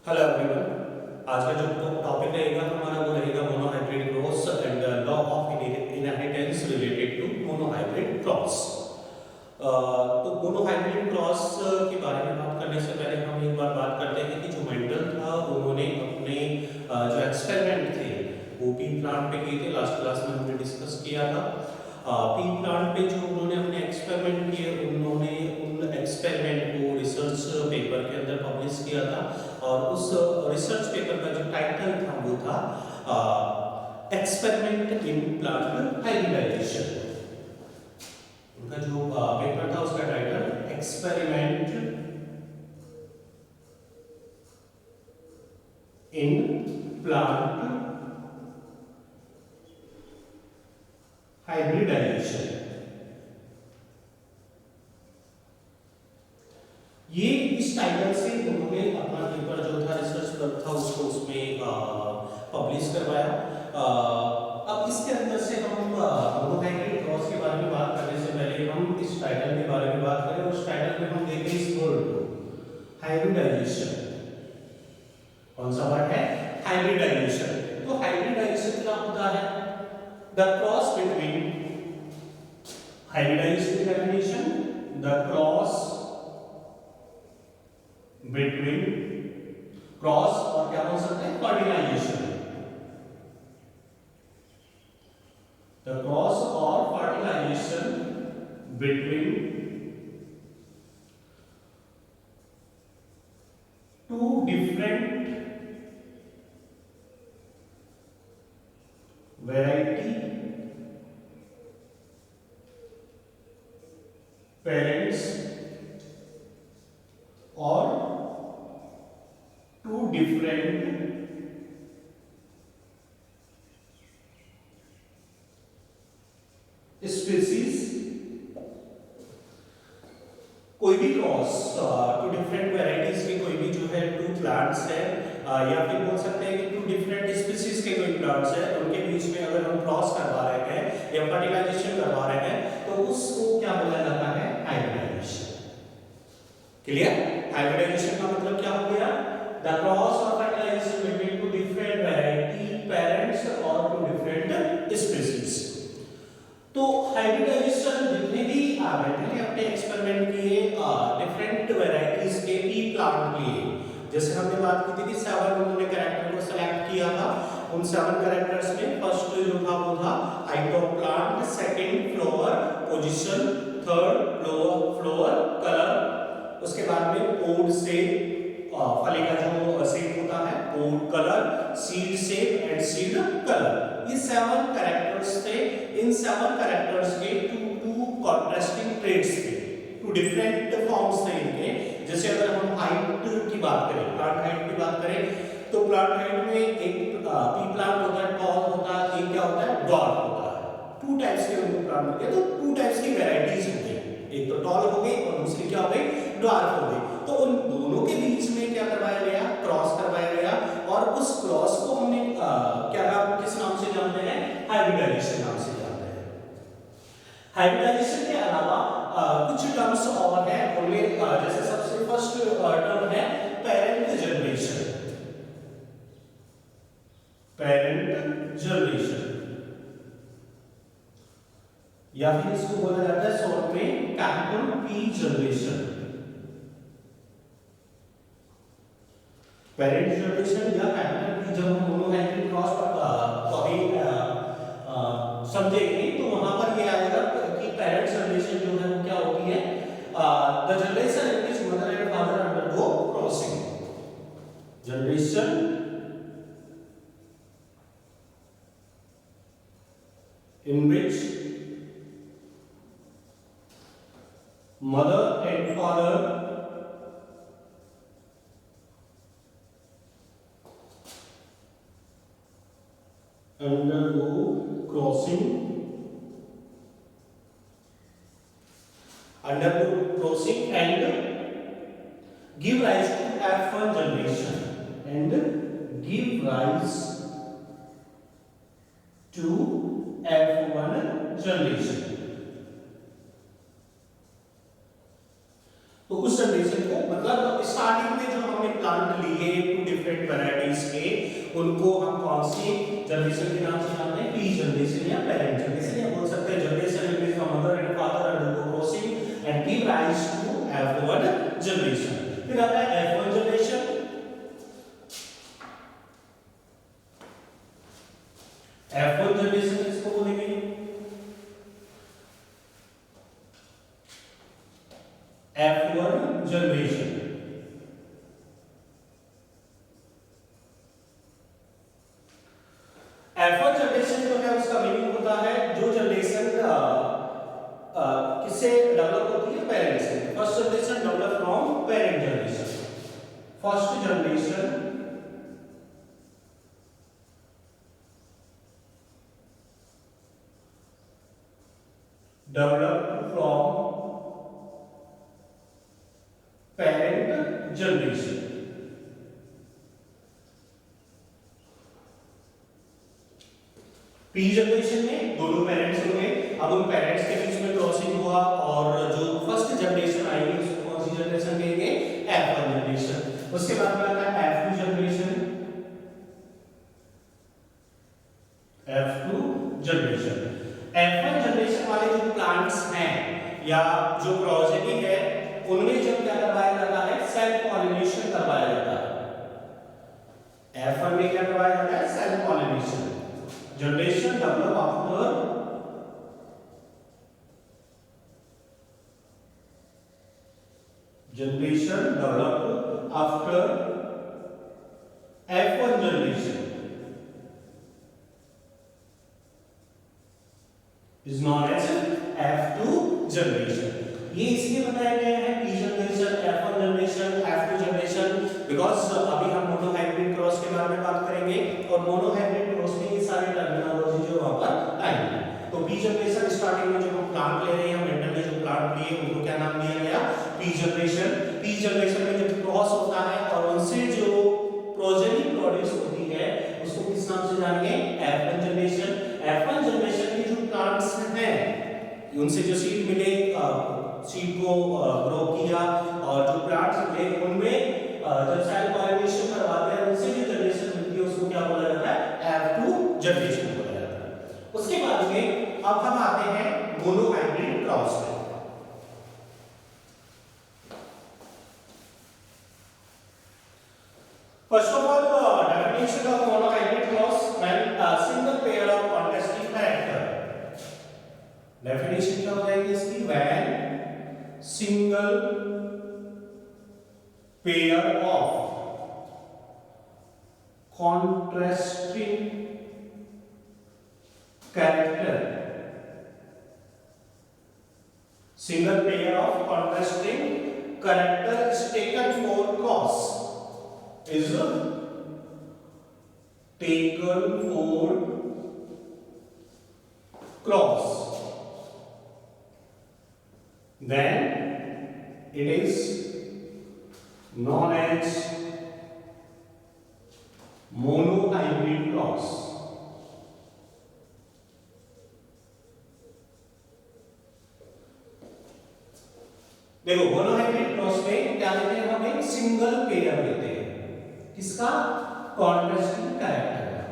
Hello everyone. आज का जो टॉपिक रहेगा हमारा वो रहेगा monohybrid cross and law of inheritance related to monohybrid cross. तो मोनोहाइब्रिड क्रॉस के बारे में बात करने से पहले हम एक बार बात करते हैं कि जो मेंडल था उन्होंने अपने जो एक्सपेरिमेंट थे वो पी प्लांट पे किए थे। लास्ट क्लास में हमने डिस्कस किया था। पी प्लांट पे जो उन्होंने अपने एक्सपेरिमेंट किए उन्होंने उन एक्सपेरिमेंट को रिसर्च पेपर के अंदर पब्लिश किया था और उस रिसर्च पेपर का जो टाइटल था वो था एक्सपेरिमेंट इन प्लांट हाइब्रिडाइजेशन। उनका जो पेपर था उसका title experiment in plant hybridization. ये इस टाइटल से उन्होंने अपना पेपर जो था रिसर्च पेपर था उसको उसमें पब्लिश करवाया। अब इसके अंदर से हम मोनोहाइब्रिड क्रॉस के बारे में बात करने से पहले हम इस टाइटल के बारे में बात करें और उस टाइटल में हम देखें इस वर्ड को हाइब्रिडाइजेशन। कौन सा वर्ड है? हाइब्रिडाइजेशन। तो हाइब्रिडाइजेशन क्या होता है? The cross between hybridization definition, the cross between cross और क्या बोल सकते हैं फर्टिलाइजेशन, द क्रॉस और fertilization between two different variety parents और टू डिफरेंट स्पीसीज। कोई भी क्रॉस टू डिफरेंट वैरायटीज के कोई भी जो है टू प्लांट्स है या फिर बोल सकते हैं कि टू डिफरेंट स्पीसीज के कोई प्लांट्स है उनके बीच में अगर हम क्रॉस करवा रहे हैं या फर्टिलाइजेशन करवा रहे हैं तो उसको क्या बोला जाता है? हाइब्रिडाइजेशन। क्लियर? हाइब्रिडाइजेशन का मतलब क्या हो गया? द क्रॉस और fertilization between two different variety parents और टू डिफरेंट स्पीसीज। तो हाइब्रिडाइजेशन जितने भी मैंने अपने एक्सपेरिमेंट किए डिफरेंट वैरायटीज के पी प्लांट लिए, जैसे हमने बात की थी कि 7 उन्होंने कैरेक्टर को सेलेक्ट किया था। उन 7 कैरेक्टर्स में फर्स्ट जो था वो था height of plant, second flower position, third flower colour, उसके बाद में पोड शेप, फली का जो शेप होता है, pod colour, seed shape and seed colour. ये 7 कैरेक्टर्स थे। इन 7 कैरेक्टर्स के टू कॉन्ट्रास्टिंग ट्रेट्स थे, टू डिफरेंट फॉर्म्स थे इनके। जैसे अगर हम हाइट की बात करें, प्लांट हाइट की बात करें, तो प्लांट हाइट में एक पी प्लांट होता है टॉल होता है, एक क्या होता है डॉर्फ होता है। 2 टाइप्स के उनको प्लांट होते हैं, तो 2 टाइप्स की वैरायटीज होती है, एक तो टॉल हो गई और दूसरी क्या हो गई ड्वार्फ हो गई। तो उन दोनों के बीच में क्या करवाया गया? क्रॉस करवाया गया और उस क्रॉस को हमने क्या नाम किस नाम से जानते हैं? हाइब्रिडाइजेशन नाम से जानते हैं। हाइब्रिडाइजेशन के अलावा कुछ टर्म्स और हैं, उनमें जैसे सबसे फर्स्ट टर्म है पेरेंट जनरेशन। पेरेंट जनरेशन या फिर इसको बोला जाता है शॉर्ट में capital P generation. Parent generation या कैपिटल पी जब हम मोनोहाइब्रिड क्रॉस पर समझेंगे तो वहां पर ये आएगा कि पेरेंट जनरेशन जो है वो क्या होती है? The generation in which mother and father undergo crossing. Generation in which mother and father undergo crossing and give rise to F1 generation and give rise to F1 generation। तो उस generation को मतलब स्टार्टिंग में जो हमने plant लिए to different varieties के, उनको हम कौन सी जनरेशन के नाम से जानते हैं? पी जनरेशन या पेरेंट जनरेशन, या बोल सकते हैं generation means the mother and father undergo crossing and give rise to F1 generation. फिर आता है F1 जनरेशन। F1 जनरेशन किसको बोलेंगे? F1 जनरेशन F1 जनरेशन जो है उसका मीनिंग होता है जो जनरेशन किससे डेवलप होती है? पेरेंट्स से। First generation develop from parent generation. First generation develop from parent generation. P generation में दोनों पेरेंट्स होंगे। अब उन पेरेंट्स के बीच में क्रॉसिंग हुआ और जो फर्स्ट जनरेशन आएगी उसको कौन सी जनरेशन कहेंगे? F1 generation. उसके बाद में आता है F2 generation. F2 generation. F1 generation वाले जो प्लांट्स हैं या जो प्रोजेनी है उनमें जब क्या करवाया जाता है? सेल्फ पॉलिनेशन करवाया जाता है। F1 में क्या करवाया जाता है? Self pollination. Generation develop after F1 generation is known as F2 generation. ये इसलिए बताया गया है P generation, F1 generation, F2 generation because अभी हम मोनोहाइब्रिड क्रॉस के बारे में बात करेंगे और मोनोहाइब्रिड क्रॉस में ये सारे टर्मिनोलॉजी जो वहां पर आएंगे। तो P जनरेशन स्टार्टिंग में जो हम प्लांट ले रहे हैं, मेंटल ने जो प्लांट लिए उनको क्या नाम दिया गया? P generation. P जनरेशन में जब क्रॉस होता है और उनसे जो प्रोजेनी प्रोड्यूस होती है उसको किस नाम से जानेंगे? F1 generation. F1 जनरेशन में जो प्लांट्स हैं उनसे जो सीड मिले, सीड को ग्रो किया और जो प्लांट्स मिले उनमें जब सेल पॉलिनेशन करवाते हैं उनसे जो जनरेशन मिलती है उसको क्या बोला जाता है? F2 जनरेशन बोला जाता है। उसके बाद में अब हम आते हैं मोनोहाइब्रिड क्रॉस पे। First of all, definition of monohybrid cross when a single pair of contrasting character. Definition क्या हो जाएगी इसकी? When single pair of contrasting character, single pair of contrasting character is taken for cross. Is taken for cross, then it is known as monohybrid cross. देखो monohybrid cross में क्या लेते हैं? हम एक सिंगल पेयर लेते हैं। किसका? कॉन्ट्रास्टिंग कैरेक्टर का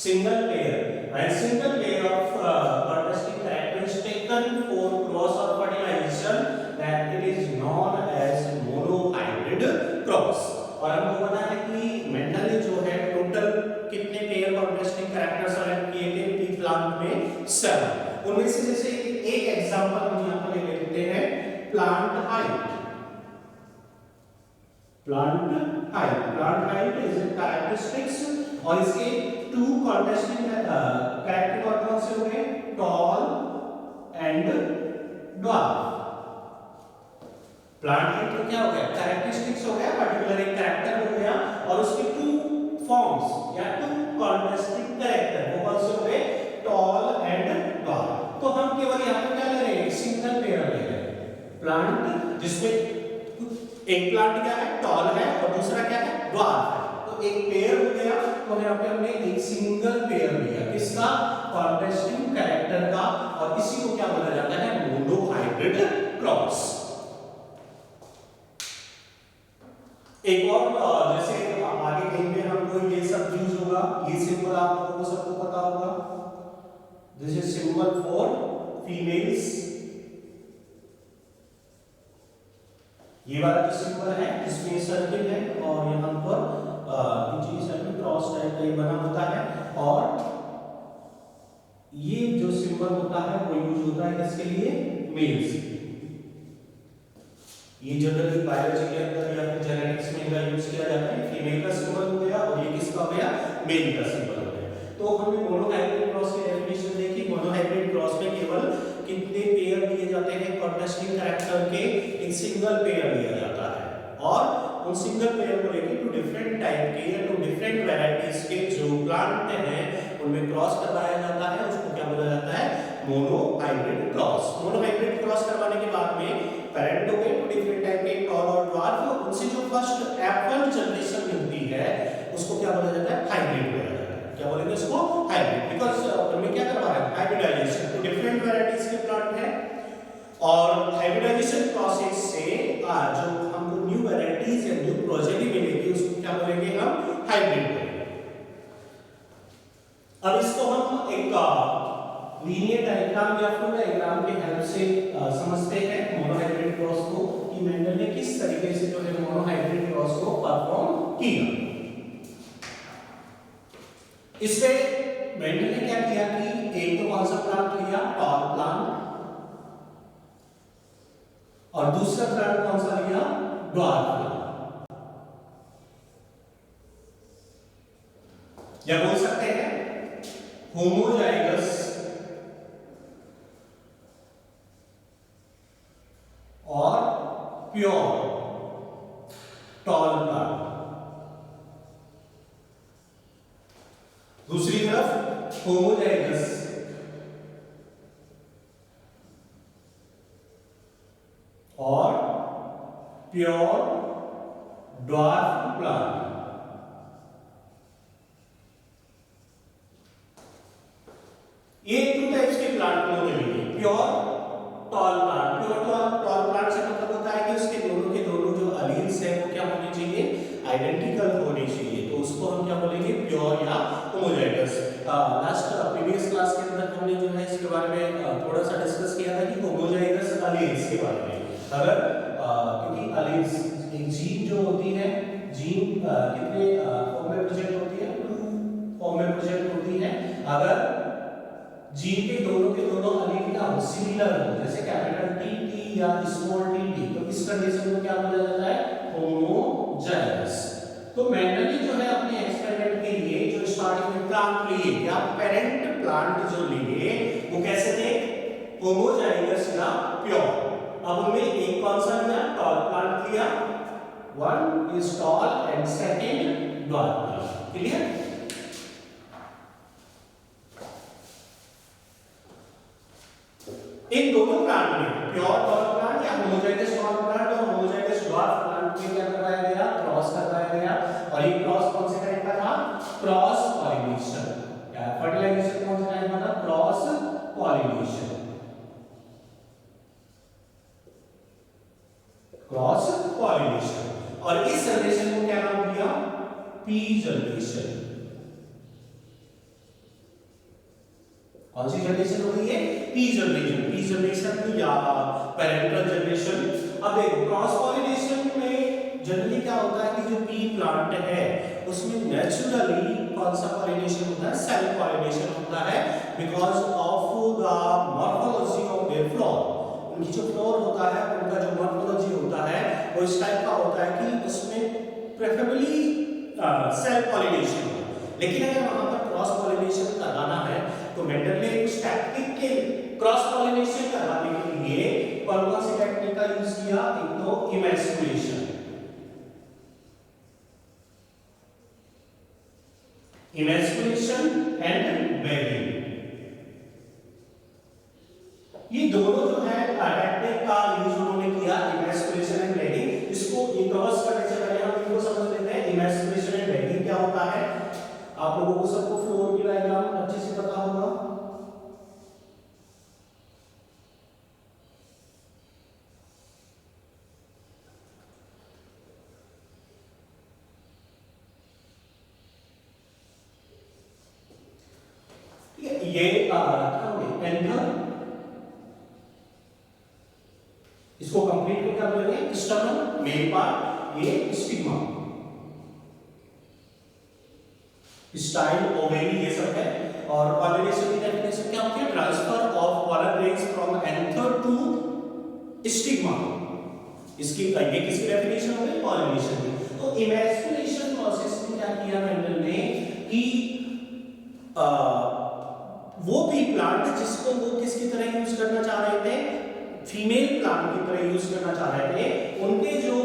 single pair. And single pair of contrasting character is taken for cross और fertilisation, that it is known as monohybrid cross. और हमको पता है कि मेंडल ने जो है टोटल कितने पेयर कॉन्ट्रास्टिंग कैरेक्टर सेलेक्ट किए थे पी प्लांट में? 7। उनमें से जैसे एक एग्जांपल हम यहां पर ले लेते हैं, plant height. Plant height is characteristics और इसके टू कॉन्ट्रास्टिंग कैरेक्टर कौन से हो गए? Tall and dwarf. Plant height तो क्या हो गया? कैरेक्टरिस्टिक्स हो गया, पर्टिकुलर एक कैरेक्टर हो गया और उसके टू फॉर्म्स या टू कॉन्ट्रास्टिंग कैरेक्टर वो कौन से हो गए? Tall and dwarf. तो हम केवल यहाँ पे क्या ले रहे हैं? सिंगल पेयर ले रहे हैं। प्लांट जिसमें एक प्लांट क्या है? टॉल है और दूसरा क्या है? ड्वार्फ है। तो एक पेयर हो गया तो यहाँ पे हमने एक सिंगल पेयर लिया। किसका? कॉन्ट्रास्टिंग कैरेक्टर का, और इसी को क्या बोला जाता है? Monohybrid cross. एक और जैसे आगे कहीं पे हमको ये सब यूज होगा, ये सिंबल आप लोगों को सबको पता होगा, this is symbol for females. ये वाला जो सिंबल है इसमें सर्किल है और यहाँ पर नीचे साइड में क्रॉस टाइप का बना होता है, और ये जो सिंबल होता है वो यूज होता है किसके लिए, मेल्स। ये जनरली बायोलॉजी के अंदर या फिर जेनेटिक्स में इनका यूज किया जाता है। फीमेल का सिंबल हो गया और ये किसका हो गया, मेल का सिंबल हो गया। तो हमने मोनोहाइब्रिड क्रॉस की डेफिनेशन देखी। मोनोहाइब्रिड क्रॉस में केवल कितने पेयर दिए जाते हैं कॉन्ट्रास्टिंग कैरेक्टर के, एक सिंगल पेयर दिया जाता है, और उन सिंगल पेयर को लेकर टू डिफरेंट टाइप के या टू डिफरेंट वैरायटीज के जो प्लांट हैं उनमें क्रॉस करवाया जाता है। उसको क्या बोला जाता है, मोनोहाइब्रिड क्रॉस। मोनोहाइब्रिड क्रॉस करवाने के बाद में पेरेंट हो गए टू डिफरेंट टाइप के टॉल और ड्वार्फ, उनसे जो फर्स्ट एप्पल जनरेशन मिलती है उसको क्या बोला जाता है, हाइब्रिड बोला जाता है। क्या बोलेंगे उसको, हाइब्रिड, बिकॉज़ उनमें क्या करवा रहे हैं, हाइब्रिडाइजेशन। तो डिफरेंट वैरायटीज के प्लांट है और हाइब्रिडाइजेशन प्रोसेस से जो हमको न्यू वैरायटीज या न्यू प्रोजेनी मिलेगी उसको क्या बोलेंगे, हम हाइब्रिड बोलेंगे। अब इसको हम एक लीनियर डायग्राम या फ्लो डायग्राम के हेल्प से समझते हैं मोनोहाइब्रिड क्रॉस को, कि मेंडल ने किस तरीके से जो है मोनोहाइब्रिड क्रॉस को परफॉर्म किया। इसमें मेंडल ने क्या किया कि एक तो कौन सा प्लांट लिया, टॉल प्लांट, और दूसरा प्लांट कौन सा लिया, ड्वार्फ प्लांट। या बोल सकते हैं होमोजाइगस और प्योर टॉल प्लांट। दूसरी तरफ होमोजाइगस और प्योर ड्वार्फ प्लांट। ये टू टाइप्स के प्लांट को मिलेंगे, pure tall plant. Pure tall plant से मतलब होता है कि उसके दोनों के दोनों जो अलील्स है वो क्या होने चाहिए, आइडेंटिकल होने चाहिए। तो उसको हम क्या बोलेंगे, प्योर या होमोजाइगस। लास्ट प्रीवियस क्लास के अंदर हमने जो है इसके बारे में थोड़ा सा डिस्कस किया था कि होमोजाइगस अलील्स के बारे में। अगर क्योंकि अलील्स एक जीन जो होती है, जीन कितने फॉर्म में प्रेजेंट होती है, टू फॉर्म में प्रेजेंट होती है। अगर जीन के दोनों अलील क्या हो, सिमिलर हो, जैसे कैपिटल टी टी या स्मॉल टी टी, तो इस कंडीशन को क्या बोला जाता है, होमोजाइगस। तो मेंडल ने जो है अपने एक्सपेरिमेंट के लिए जो स्टार्टिंग में प्लांट लिए या पेरेंट प्लांट जो लिए वो कैसे थे, होमोजाइगस या प्योर। अब उनमें एक कौन सा लिया, टॉल प्लांट लिया, one is tall and second dwarf. Clear. इन दोनों प्लांट में प्योर टॉल प्लांट या होमोजाइगस टॉल प्लांट और होमोजाइगस ड्वार्फ प्लांट में क्या करवाया गया, क्रॉस करवाया गया। और ये क्रॉस कौन से टाइप का था, क्रॉस पॉलिनेशन। या फर्टिलाइजेशन कौन से टाइप का था, क्रॉस पॉलिनेशन। Cross pollination. और इस जनरेशन को क्या नाम दिया, पी जनरेशन। कौन सी जनरेशन हो रही है, पी जनरेशन। पी जनरेशन या पेरेंटल जनरेशन। अब देखो क्रॉस पॉलिनेशन में जनरली क्या होता है कि जो पी प्लांट है उसमें नेचुरली कौन सा पॉलिनेशन होता है, सेल्फ पॉलिनेशन होता है, because of the morphology of their floor. उनकी जो फ्लोर होता है, उनका जो मॉर्फोलॉजी होता है वो इस टाइप का होता है कि उसमें प्रेफरेबली सेल्फ पॉलिनेशन हो। लेकिन अगर वहां पर क्रॉस पॉलिनेशन कराना है तो मेंडल ने उस टेक्निक के क्रॉस पॉलिनेशन कराने के लिए कौन कौन सी टेक्निक का यूज किया, एक तो इमैस्कुलेशन, इमैस्कुलेशन एंड बैगिंग। ये दोनों जो है टेक्निक का यूज उन्होंने किया, इमैस्कुलेशन एंड बैगिंग। इसको इंट्रोड्यूस करने से पहले हम इनको समझ लेते हैं इमैस्कुलेशन एंड बैगिंग क्या होता है। आप लोगों को सबको फ्लोर की डायग्राम अच्छे से पता होगा। ये क्या हो गया एंथर, इसको कंप्लीट को क्या बोलेंगे स्टमन मेल पार्ट, ये स्टिग्मा, स्टाइल ओवेरी ये सब है। और पॉलिनेशन की डेफिनेशन क्या होती है, transfer of pollen grains from anther to stigma. इसकी ये किसकी डेफिनेशन हो गई, पॉलिनेशन की। तो इमैस्कुलेशन प्रोसेस में क्या किया मेंडल ने कि वो भी प्लांट जिसको वो किसकी तरह यूज करना चाह रहे थे, फीमेल प्लांट की तरह यूज करना चाह रहे थे, उनके जो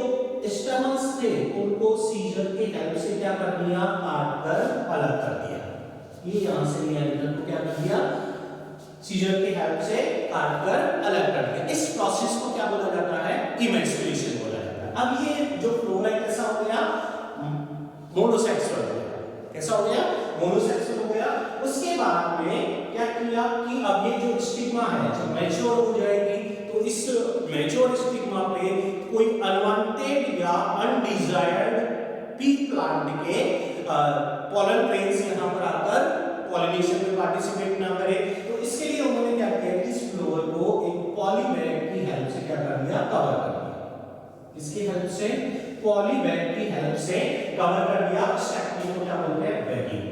स्टेमन्स थे उनको सीजर के हेल्प से क्या कर दिया, काट कर अलग कर दिया। ये यहां से नियंत्रण को क्या कर दिया, सीजर के हेल्प से काट कर अलग कर दिया। इस प्रोसेस को क्या बोला जाता है, इमैस्कुलेशन बोला जाता है। अब ये जो फ्लोरा कैसा हो गया, मोनोसेक्सुअल हो गया। कैसा हो गया, मोनोसेक्सुअल हो गया। उसके बाद में क्या किया कि अब ये जो स्टिग्मा है जब मैच्योर हो जाएगी तो इस मैच्योर स्टिग्मा पे कोई अनवांटेड या अनडिजायर्ड पी प्लांट के पॉलन ग्रेन्स यहां पर आकर पॉलिनेशन में पार्टिसिपेट ना करें। तो इसके लिए उन्होंने क्या किया कि इस फ्लोर को एक पॉलीबैग की हेल्प से क्या कर दिया, कवर कर दिया। इसकी हेल्प से, पॉलीबैग की हेल्प से कवर कर दिया। इस टेक्निक को क्या बोलते हैं, बैगिंग।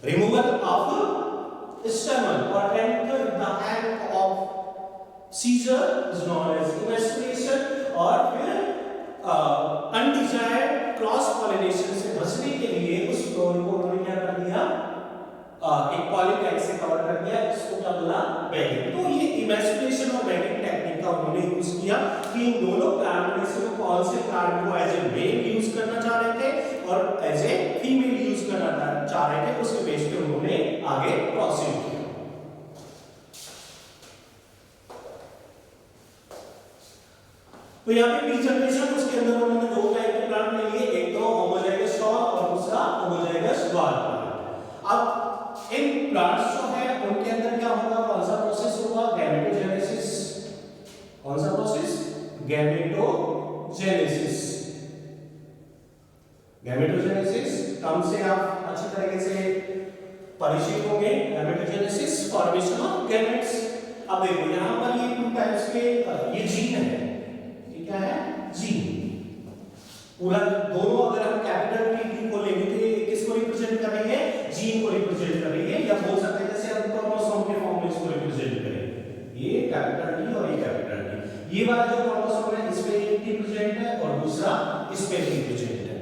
रिमूवल ऑफ स्टेमन और enter the help of scissor is known as emasculation. और फिर अनडिजायर्ड क्रॉस पॉलिनेशन से बचने के लिए उस फ्लोर को उन्होंने क्या कर दिया, एक पॉलीबैग से कवर कर दिया। इसको क्या बोला, बैगिंग। तो ये इमैस्कुलेशन और बैगिंग टेक्निक का उन्होंने यूज किया कि इन दोनों प्लांट में से कौन से प्लांट को एज ए मेल यूज करना चाह रहे थे और एज ए फीमेल यूज करना चाह रहे थे, उसके बेस पे उन्होंने आगे प्रोसीड किया। तो यहाँ पे पी जनरेशन, उसके अंदर उन्होंने दो टाइप के प्लांट ले लिए, एक तो होमोजाइगस स्टॉक और दूसरा होमोजाइगस डॉट प्लांट। अब इन प्लांट्स जो है उनके अंदर क्या होगा, कौन सा प्रोसेस होगा, गैमेटोजेनेसिस। कौन सा प्रोसेस, गैमेटोजेनेसिस। गैमेटोजेनेसिस टर्म से आप अच्छी तरीके से परिचित होंगे। Gametogenesis, formation of gametes. अब देखो यहाँ पर ये टू टाइप्स के ये जीन है, क्या है, जीन। पूरा दोनों अगर हम कैपिटल टी को लेंगे तो ये किसको रिप्रेजेंट कर रही है, जीन को रिप्रेजेंट कर रही है। या बोल सकते हैं जैसे हम क्रोमोसोम के फॉर्म में इसको रिप्रेजेंट करें, ये कैपिटल टी और ये कैपिटल टी। ये वाला जो क्रोमोसोम है इस पे टी प्रेजेंट है और दूसरा इस पे टी प्रेजेंट है।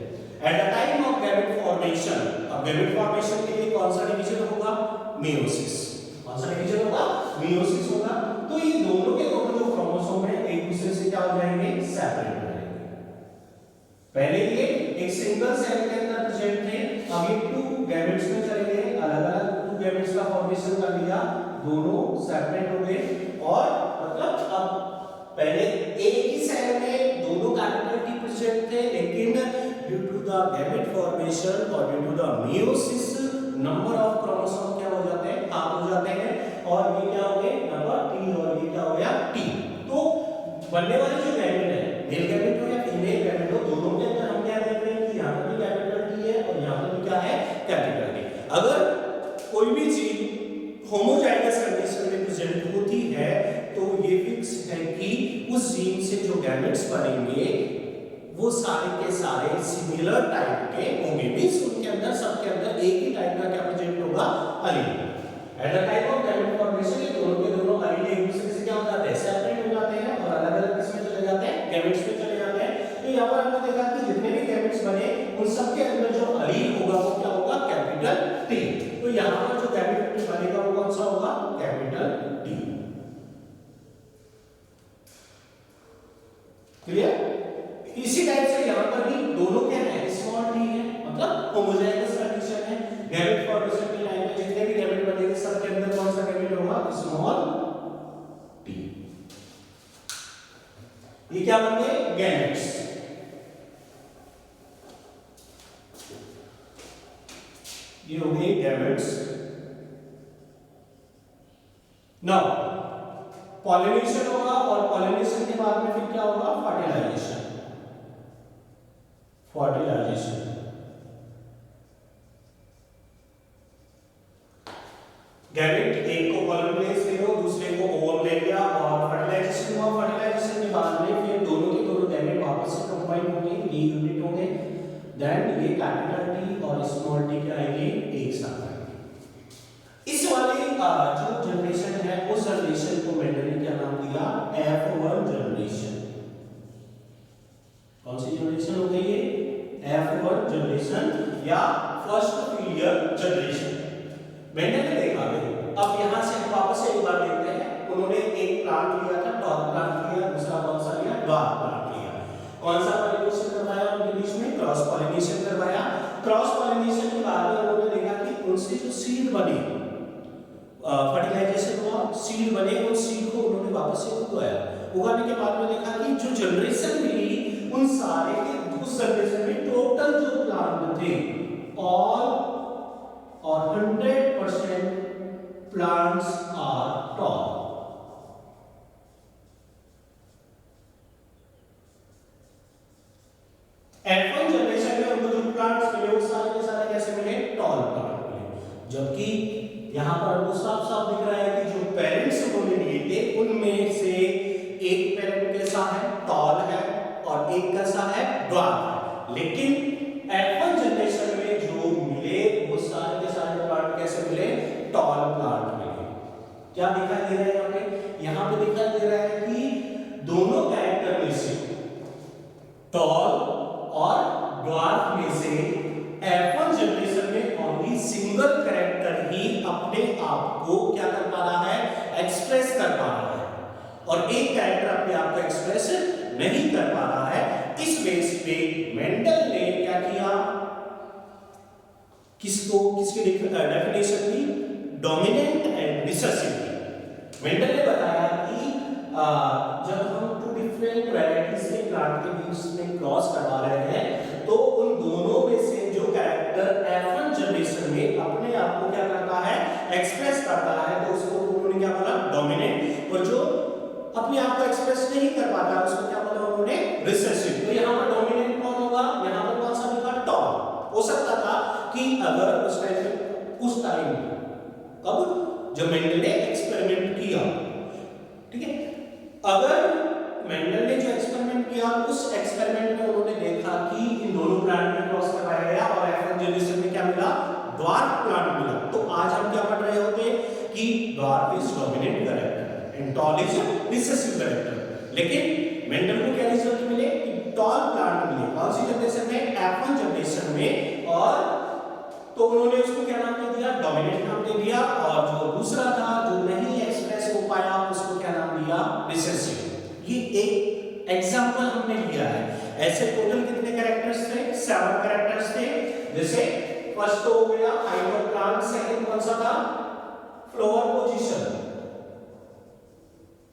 At the time of gamete formation, अब गैमेट फॉर्मेशन के लिए कौन सा डिवीजन होगा, मेयोसिस। कौन सा डिवीजन होगा, मेयोसिस होगा। तो ये दोनों के दोनों जो क्रोमोसोम है एक दूसरे से क्या हो जाएंगे, सेपरेट हो जाएंगे। पहले ये एक सिंगल सेल के अंदर प्रेजेंट थे, अब ये टू गैमेट्स में चले गए, अलग-अलग टू गैमेट्स का फॉर्मेशन कर लिया, दोनों सेपरेट हो गए। और मतलब अब पहले एक ही सेल में दोनों कैपिटल टी प्रेजेंट थे, लेकिन due to the gamete formation और due to the meiosis number of chromosome क्या हो जाते हैं, हाफ हो जाते हैं। और ये क्या हो गए, नंबर टी, और ये क्या हो गया, टी। तो बनने वाले जो गैमेट है, मेल गैमेट हो या फीमेल गैमेट हो, दोनों के अंदर हम क्या देख रहे हैं कि यहाँ पर भी कैपिटल टी है और यहाँ पर भी क्या है, कैपिटल टी। अगर कोई भी चीज होमोजाइगस कंडीशन में प्रेजेंट होती है तो ये फिक्स है कि उस जीन से जो गैमेट्स बनेंगे वो सारे के सारे सिमिलर टाइप के होंगे। मींस उनके अंदर सबके अंदर एक ही टाइप का क्या प्रेजेंट होगा, allele. At the time of gamete formation ये दोनों के दोनों एलील एक दूसरे से क्या हो जाते हैं, सेपरेट हो जाते हैं और अलग-अलग किसमें चले जाते हैं, गैमेट्स में चले जाते हैं। तो यहाँ पर हमने देखा कि जितने भी गैमेट्स बने उन सब के अंदर जो एलील होगा वो क्या होगा, कैपिटल टी। तो यहाँ पर जो कैपिटल बनेगा वो कौन सा होगा, कैपिटल टी। क्लियर। इसी टाइप से यहाँ पर भी दोनों क्या है, स्मॉल टी है, मतलब होमोजाइगस कंडीशन है। गैमेट फॉर्मेशन के टाइम में जितने भी गैमेट बनेंगे सब के अंदर कौन सा गैमेट होगा, स्मॉल टी। ये क्या बन गए, गैमेट्स। ये हो गए गैमेट्स। नाउ पॉलिनेशन होगा और पॉलिनेशन के बाद में फिर क्या होगा, फर्टिलाइजेशन। फर्टिलाइजेशन गैमेट एक को कॉलम प्लेस ले लो, दूसरे को ओवम ले लिया और फर्टिलाइजेशन हुआ। फर्टिलाइजेशन के बाद में फिर दोनों के दोनों गैमेट वापस से कंबाइन होंगे, डी यूनिट होंगे, देन ये कैपिटल टी और स्मॉल टी क्या आएंगे, एक साथ आएंगे। इस वाली जो जनरेशन है उस जनरेशन को मेंडल ने क्या नाम दिया, F1 जनरेशन। कौन सी जनरेशन हो गई ये, F1 जनरेशन या फर्स्ट फिलियर जनरेशन। मेंडल ने देखा है। अब यहां से हम वापस से एक बार देखते हैं। उन्होंने एक प्लांट लिया था, टॉप प्लांट लिया, दूसरा कौन सा लिया, ड्वार्फ प्लांट लिया। कौन सा पॉलिनेशन करवाया उनके बीच में, क्रॉस पॉलिनेशन करवाया। क्रॉस पॉलिनेशन के बाद में उन्होंने देखा कि उनसे जो सीड बने, फर्टिलाइजेशन हुआ, सीड बने, उन सीड को उन्होंने वापस से उगाया। उगाने के बाद में देखा कि जो जनरेशन मिली उन सारे के उस जनरेशन में टोटल जो प्लांट थे ऑल और 100% plants are tall। F1 generation में उनको जो प्लांट्स मिले वो सारे के सारे कैसे मिले, टॉल प्लांट मिले। जबकि यहां पर हमको साफ साफ दिख रहा है कि जो पेरेंट्स उन्होंने लिए थे उनमें से एक पेरेंट कैसा है, टॉल है, और एक कैसा है, ड्वार्फ है। लेकिन F1 जनरेशन में जो मिले वो सारे के सारे प्लांट कैसे मिले, टॉल प्लांट मिले। क्या दिखाई दे रहा है यहाँ पे, यहाँ पे दिखाई दे रहा है कि दोनों कैरेक्टर में से, टॉल और ड्वार्फ में से F1 जनरेशन में ओनली सिंगल कैरेक्टर ही अपने आप को क्या कर पा रहा है, एक्सप्रेस कर पा रहा है, और एक कैरेक्टर अपने आप को एक्सप्रेस नहीं कर पा रहा है। इस बेस पे मेंडल ने क्या किया, किसकी definition the, dominant and recessive. Mendel ने बताया कि जब हम टू डिफरेंट वैरायटीज के प्लांट के बीच में क्रॉस करवा रहे हैं तो उन दोनों में से जो कैरेक्टर F1 जनरेशन में अपने आप को क्या करता है, एक्सप्रेस करता है, तो उसको उन्होंने क्या बोला, डोमिनेंट। और जो अपने आप को एक्सप्रेस नहीं कर पाता उसको क्या बोला उन्होंने, रिसेसिव। तो यहाँ पर डोमिनेंट कौन होगा, यहाँ पर कौन सा लिखा, टॉल। हो सकता था कि अगर उस टाइम कब जब मेंडल ने एक्सपेरिमेंट किया, ठीक है, अगर मेंडल ने जो एक्सपेरिमेंट किया उस एक्सपेरिमेंट में उन्होंने देखा कि इन दोनों प्लांट में क्रॉस करवाया गया और F1 जनरेशन में क्या मिला, ड्वार्फ प्लांट मिला। तो आज हम क्या पढ़ रहे होते कि dwarf is dominant character and tall is recessive character. लेकिन मेंडल को क्या रिजल्ट मिले, टॉल प्लांट मिले। कौन सी जनरेशन में, F1 जनरेशन में। और तो उन्होंने उसको क्या नाम दे दिया, डोमिनेंट नाम दे दिया, और जो दूसरा था जो नहीं एक्सप्रेस हो पाया उसको क्या नाम दिया, रिसेसिव। ये एक एग्जांपल हमने लिया है। ऐसे टोटल कितने कैरेक्टर्स थे, 7 कैरेक्टर्स थे। जैसे फर्स्ट तो हो गया हाइट ऑफ प्लांट, सेकंड कौन सा था, flower position.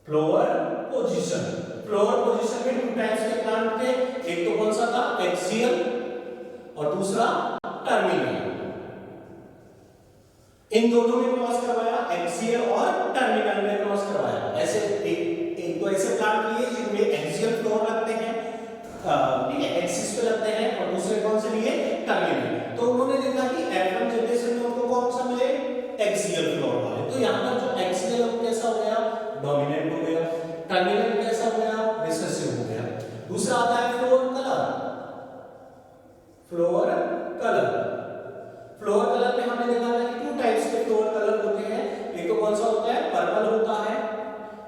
Flower position, flower position में 2 टाइप्स के प्लांट थे, एक तो कौन सा था, एक्सियल, और दूसरा टर्मिनल। इन दोनों में क्रॉस करवाया, एक्सियल और टर्मिनल में क्रॉस करवाया। ऐसे एक तो ऐसे प्लांट लिए जिनमें एक्सियल फ्लोर लगते हैं, ठीक है, एक्सिस पे लगते हैं, और दूसरे कौन से लिए, टर्मिनल। तो उन्होंने देखा कि F1 जनरेशन में उनको कौन सा मिले, एक्सियल फ्लोर वाले। तो यहां पर जो एक्सियल है वो कैसा हो गया, डोमिनेंट हो गया। टर्मिनल कैसा हो गया, रिसेसिव हो गया। दूसरा आता है floor colour. Floor colour, floor colour में हमने देखा था कि 2 टाइप्स के फ्लोर कलर होते हैं। एक तो कौन सा होता है, पर्पल होता है,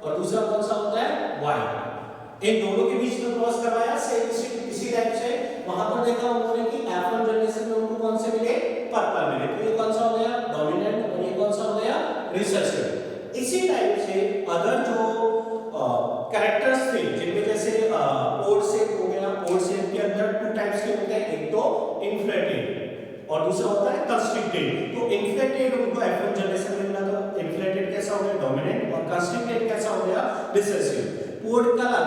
और दूसरा कौन सा होता है, व्हाइट। इन दोनों के बीच में क्रॉस करवाया सेम इसी टाइप से। वहां पर देखा उन्होंने कि F1 जनरेशन में उनको कौन से मिले, पर्पल मिले। तो ये कौन सा हो गया, डोमिनेंट, और ये कौन सा हो गया, रिसेसिव। इसी टाइप से अदर जो कैरेक्टर्स थे जिनमें जैसे पोर्ट शेप हो गया, पोर्ट शेप के अंदर 2 टाइप्स के होते हैं, एक तो इन्फ्लेटेड और दूसरा होता है कंस्ट्रिक्टेड। तो इन्फ्लेटेड उनको F1 जनरेशन में मिला, तो इन्फ्लेटेड कैसा हो गया, डोमिनेंट, और कंस्ट्रिक्टेड कैसा हो गया, रिसेसिव। पोर्ट कलर,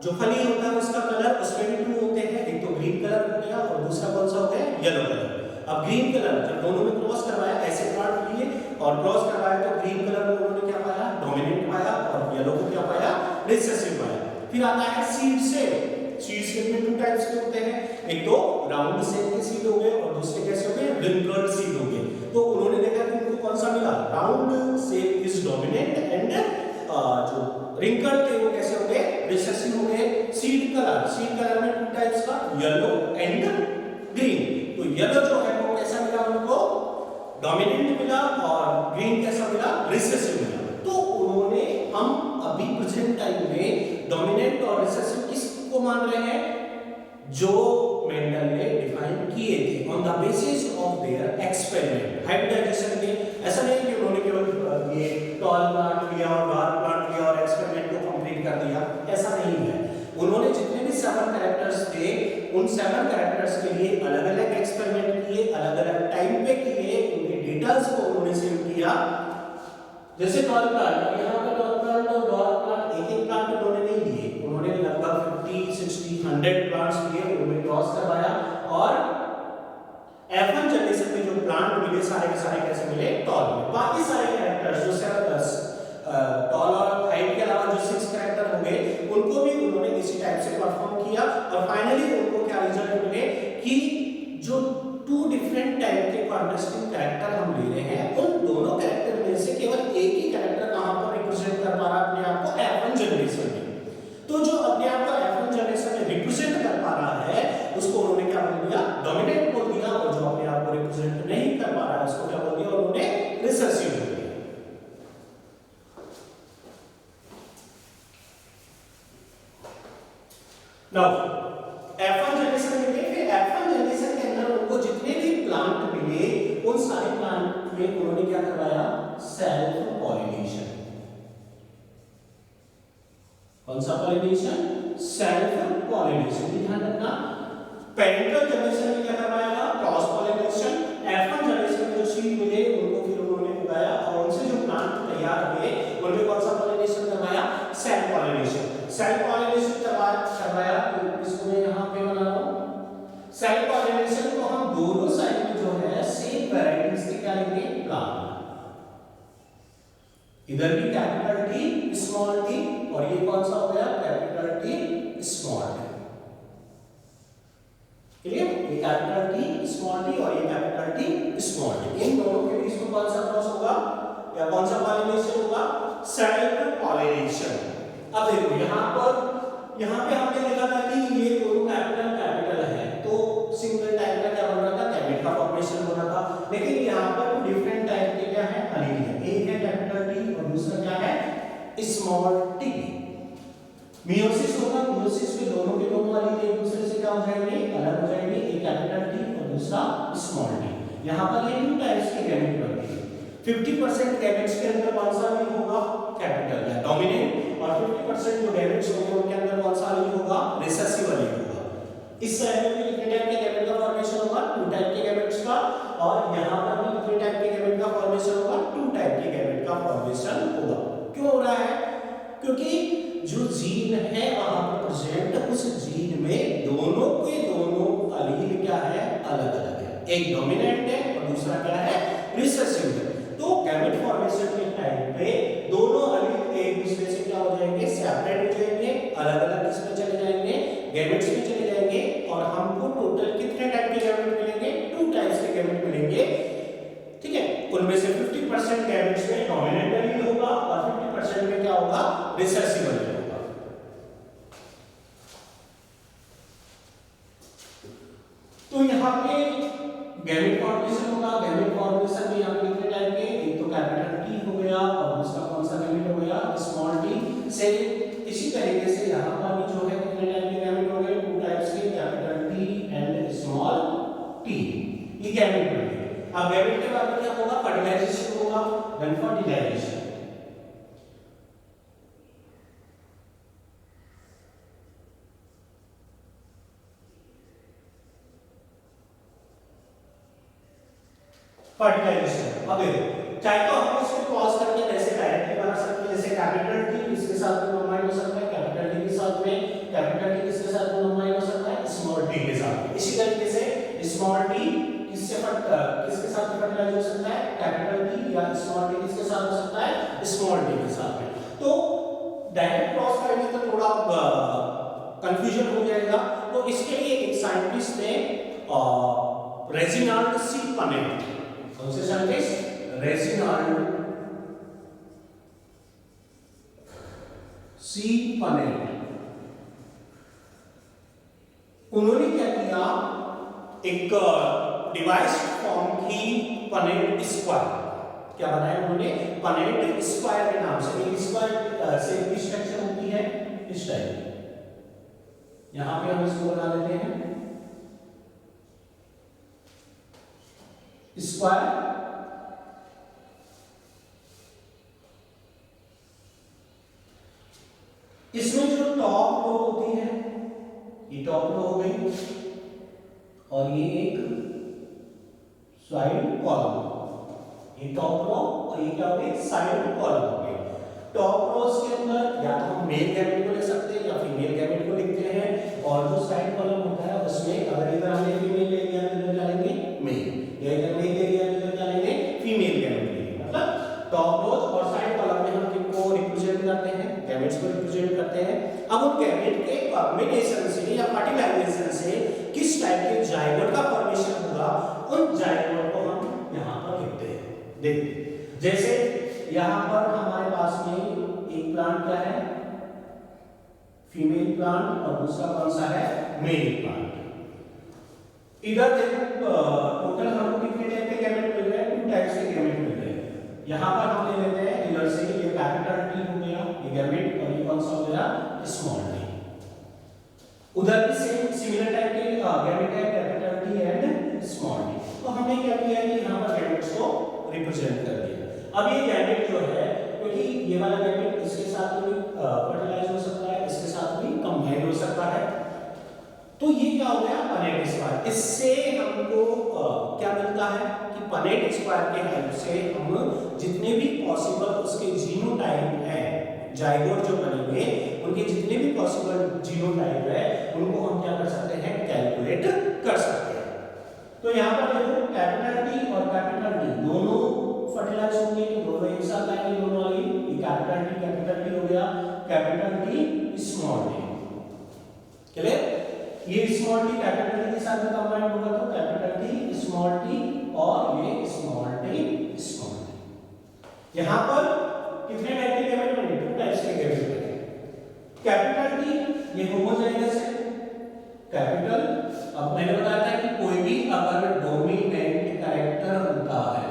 जो फली होता है उसका कलर, उसमें भी 2 होते हैं, एक तो ग्रीन कलर हो गया और दूसरा कौन सा हो गया, येलो कलर। अब ग्रीन कलर जब दोनों में क्रॉस करवाया, ऐसे प्लांट लिए और क्रॉस करवाया, तो ग्रीन कलर में उन्होंने क्या पाया, डोमिनेंट पाया, और येलो को क्या पाया, रिसेसिव पाया। फिर आता है सीड शेप। सीड शेप में 2 टाइप्स के होते हैं, एक तो राउंड शेप के सीड हो गए और दूसरे कैसे हो गए, रिंकल्ड सीड हो गए। तो उन्होंने देखा कि उनको कौन सा मिला, round shape is dominant and जो रिंकल थे वो कैसे हो गए, रिसेसिव हो गए। सीड कलर में 2 टाइप्स का, येलो एंड ग्रीन। तो येलो जो है वो कैसा मिला उनको, डोमिनेंट मिला, और ग्रीन कैसा मिला, रिसेसिव मिला। तो उन्होंने, हम अभी प्रेजेंट टाइम में डोमिनेंट और रिसेसिव किसको मान रहे हैं, जो मेंडल ने डिफाइन किए थे on the basis of their experiment hybridization के। ऐसा नहीं कि उन्होंने केवल ये टॉल प्लांट लिया और डार्क प्लांट लिया और एक्सपेरिमेंट को कंप्लीट कर दिया, ऐसा नहीं है। उन्होंने जितने भी 7 कैरेक्टर्स थे, उन 7 कैरेक्टर्स के लिए अलग-अलग एक्सपेरिमेंट किए, अलग-अलग टाइम पे किए, उनके डेटास को उन्होंने सेव किया। जैसे टॉल प्लांट, यहाँ पे टॉल प्लांट और डार्क प्लांट एक-एक प्लांट उन्होंने नहीं लिए, उन्होंने लगभग 50, 60, 100 प्लांट्स लिए, उन्होंने क्रॉस करवाया, और F1 जनरेशन में जो प्लांट मिले सारे के सारे कैसे मिले, टॉल में। बाकी सारे कैरेक्टर्स जो 7 टॉल और हाइट के अलावा जो 6 कैरेक्टर हो गए, उनको भी उन्होंने इसी टाइप से परफॉर्म किया, और फाइनली उनको क्या रिजल्ट मिले कि जो 2 डिफरेंट टाइप के कॉन्ट्रास्टिंग कैरेक्टर हम ले रहे हैं, उन दोनों कैरेक्टर में से केवल एक ही कैरेक्टर कहां पर रिप्रेजेंट कर पा रहा है अपने आप को, F1 जनरेशन में। तो जो अपने आप को F1 जनरेशन में रिप्रेजेंट कर पा रहा है, उसको उन्होंने क्या बोल दिया, डोमिनेंट बोल दिया, और जो अपने आप को रिप्रेजेंट नहीं कर पा रहा है, उसको क्या बोल दिया उन्होंने, रिसेसिव बोल दिया। नाउ F1 जनरेशन में, फिर F1 जनरेशन के अंदर उनको जितने भी प्लांट मिले, उन सारे प्लांट में उन्होंने क्या करवाया, सेल्फ पॉलिनेशन। कौन सा पॉलिनेशन, सेल्फ पॉलिनेशन। ध्यान रखना, पेरेंटल जनरेशन में क्या करवाया, क्रॉस पॉलिनेशन। F1 जनरेशन में जो सीड मिले उनको फिर उन्होंने उगाया, और उनसे जो प्लांट तैयार हुए उनमें कौन सा पॉलिनेशन करवाया, सेल्फ पॉलिनेशन। सेल्फ पॉलिनेशन करवाया, इसको मैं यहां पे बना रहा हूं। सेल्फ पॉलिनेशन को हम दोनों साइड में जो है सेम वैरायटीज के क्या लेंगे, प्लांट, इधर भी कैपिटल T स्मॉल t, और ये कौन सा हो गया, capital T small t। Clear, ये कैपिटल T स्मॉल t और ये कैपिटल T स्मॉल t, इन दोनों के बीच में कौन सा क्रॉस होगा या कौन सा पॉलिनेशन होगा, सेल्फ पॉलिनेशन। अब देखो यहाँ पे हमने देखा था कि ये दोनों कैपिटल है, तो सिंगल टाइप का क्या बन रहा था, गैमेट का फॉर्मेशन हो रहा था। लेकिन यहाँ पर डिफरेंट टाइप के क्या है, एलील है, एक है कैपिटल T और दूसरा क्या है, स्मॉल t। मियोसिस होगा, मियोसिस में दोनों के दोनों एलील एक दूसरे से क्या हो जाएंगे, अलग हो जाएंगे, एक कैपिटल T और दूसरा स्मॉल t। यहाँ पर ये 2 टाइप्स के गैमेट बनते हैं। 50% गैमेट्स के अंदर कौन सा एलील होगा, कैपिटल या डोमिनेंट, और 50% जो गैमेट्स होंगे उनके अंदर कौन सा एलील होगा, रिसेसिव एलील होगा। इस साइड में भी कितने टाइप के गैमेट का फॉर्मेशन होगा, 2 टाइप के गैमेट्स का, और यहाँ पर भी कितने टाइप के गैमेट का फॉर्मेशन होगा, 2 टाइप के गैमेट का फॉर्मेशन होगा। क्यों हो रहा है, क्योंकि जो जीन है वहां पर प्रेजेंट, उस जीन में दोनों के दोनों एलील क्या है, अलग अलग है, एक डोमिनेंट है और दूसरा क्या है, रिसेसिव है। तो गैमेट फॉर्मेशन के टाइम पे दोनों एलील एक दूसरे से क्या हो जाएंगे, सेपरेट हो जाएंगे, अलग अलग किसमें चले जाएंगे, गैमेट्स में चले जाएंगे, और हमको टोटल कितने टाइप के गैमेट मिलेंगे, 2 टाइप्स के गैमेट मिलेंगे। ठीक है, उनमें से 50% गैमेट्स में डोमिनेंट एलील होगा और 50% में क्या होगा, रिसेसिव एलील होगा। तो यहाँ पे गैमेट फॉर्मेशन होगा, गैमेट फॉर्मेशन में यहाँ पे कितने टाइप के, एक तो कैपिटल T हो गया और दूसरा कौन सा गैमेट हो गया, स्मॉल t। से इसी तरीके से यहाँ पर भी जो है कितने टाइप के गैमेट हो गए, 2 टाइप्स के, capital T and small t, ये गैमेट बन गए। अब गैमेट के बाद क्या होगा, फर्टिलाइजेशन होगा, देन फर्टिलाइजेशन। फर्टिलाइजेशन, अब देखो, चाहे तो हम इसको क्रॉस करके ऐसे डायरेक्टली बना सकते हैं, जैसे कैपिटल T इसके साथ में कंबाइन हो सकता है, कैपिटल T के साथ में, कैपिटल T किसके साथ में कंबाइन हो सकता है, स्मॉल t के साथ। इसी तरीके से स्मॉल t किसके साथ में फर्टिलाइज हो सकता है, कैपिटल T, या स्मॉल t किसके साथ हो सकता है, स्मॉल t के साथ में। तो डायरेक्ट क्रॉस करेंगे तो थोड़ा कंफ्यूजन हो जाएगा, तो इसके लिए एक साइंटिस्ट ने रेजिनाल्ड सी पनेट, कौन से साइंटिस्ट, रेजिनाल्ड सी पनेट। उन्होंने क्या किया, एक डिवाइस फॉर्म की पनेट स्क्वायर। क्या बनाया उन्होंने, पनेट स्क्वायर के नाम से। एक स्क्वायर से की स्ट्रक्चर होती है इस टाइप। यहां पे हम इसको बना लेते हैं स्क्वायर। इसमें जो टॉप रो होती है, ये टॉप रो हो गई, और ये एक साइड कॉलम। ये टॉप रो और ये क्या हो गई, साइड कॉलम हो गई। टॉप रोज के अंदर या तो हम मेल गैमेट को ले सकते हैं या फीमेल गैमेट को लिखते हैं, और जो साइड कॉलम होता है उसमें अगर इधर हमने फीमेल ले लिया तो इधर क्या लेंगे, मेल, या इधर मेल ले लिया तो इधर क्या लेंगे, फीमेल गैमेट लेंगे। मतलब टॉप रोज और साइड कॉलम में हम किनको रिप्रेजेंट करते हैं, गैमेट्स को रिप्रेजेंट करते हैं। अब उन गैमेट के कॉम्बिनेशन से या फर्टिलाइजेशन से किस टाइप के जाइगोट का फॉर्मेशन होगा, उन जाइगोट को हम यहां पर लिखते हैं। देखिए जैसे यहां पर हमारे पास में एक प्लांट क्या है, फीमेल प्लांट, और दूसरा कौन सा है, मेल प्लांट। इधर देखो टोटल हमको कितने टाइप के गैमेट मिल रहे हैं, 2 टाइप्स के गैमेट मिल रहे हैं। यहां पर हम ले लेते हैं इधर से ये कैपिटल टी हो गया ये गैमेट, और ये कौन सा हो गया, स्मॉल टी। उधर भी सेम सिमिलर टाइप के गैमेट है, capital T and small T. तो हमने क्या किया कि यहां पर गैमेट्स को रिप्रेजेंट कर दिया। अब ये गैमेट जो है, क्योंकि ये वाला गैमेट इसके साथ भी फर्टिलाइज हो सकता है, इसके साथ भी कंबाइन हो सकता है, तो ये क्या हो गया, पनेट स्क्वायर। इससे हमको क्या मिलता है कि पनेट स्क्वायर के हेल्प से हम जितने भी पॉसिबल उसके जीनोटाइप है, जाइगोट जो बनेंगे उनके जितने भी पॉसिबल जीनोटाइप है उनको हम क्या कर सकते हैं, कैलकुलेट कर सकते हैं। तो यहाँ पर देखो कैपिटल टी और कैपिटल टी दोनों फर्टिलाइज होंगे, तो दोनों एक साथ आएंगे, दोनों वाली ये कैपिटल टी हो गया, capital T small T. Clear, ये स्मॉल टी कैपिटल टी के साथ में कंबाइन होगा तो कैपिटल टी स्मॉल टी, और ये स्मॉल टी स्मॉल टी। यहां पर कितने टाइप के गैमेट बने, 2 टाइप्स के गैमेट बने। कैपिटल टी ये होमोजाइगस है, कैपिटल। अब मैंने बताया था कि कोई भी अगर डोमिनेंट कैरेक्टर होता है,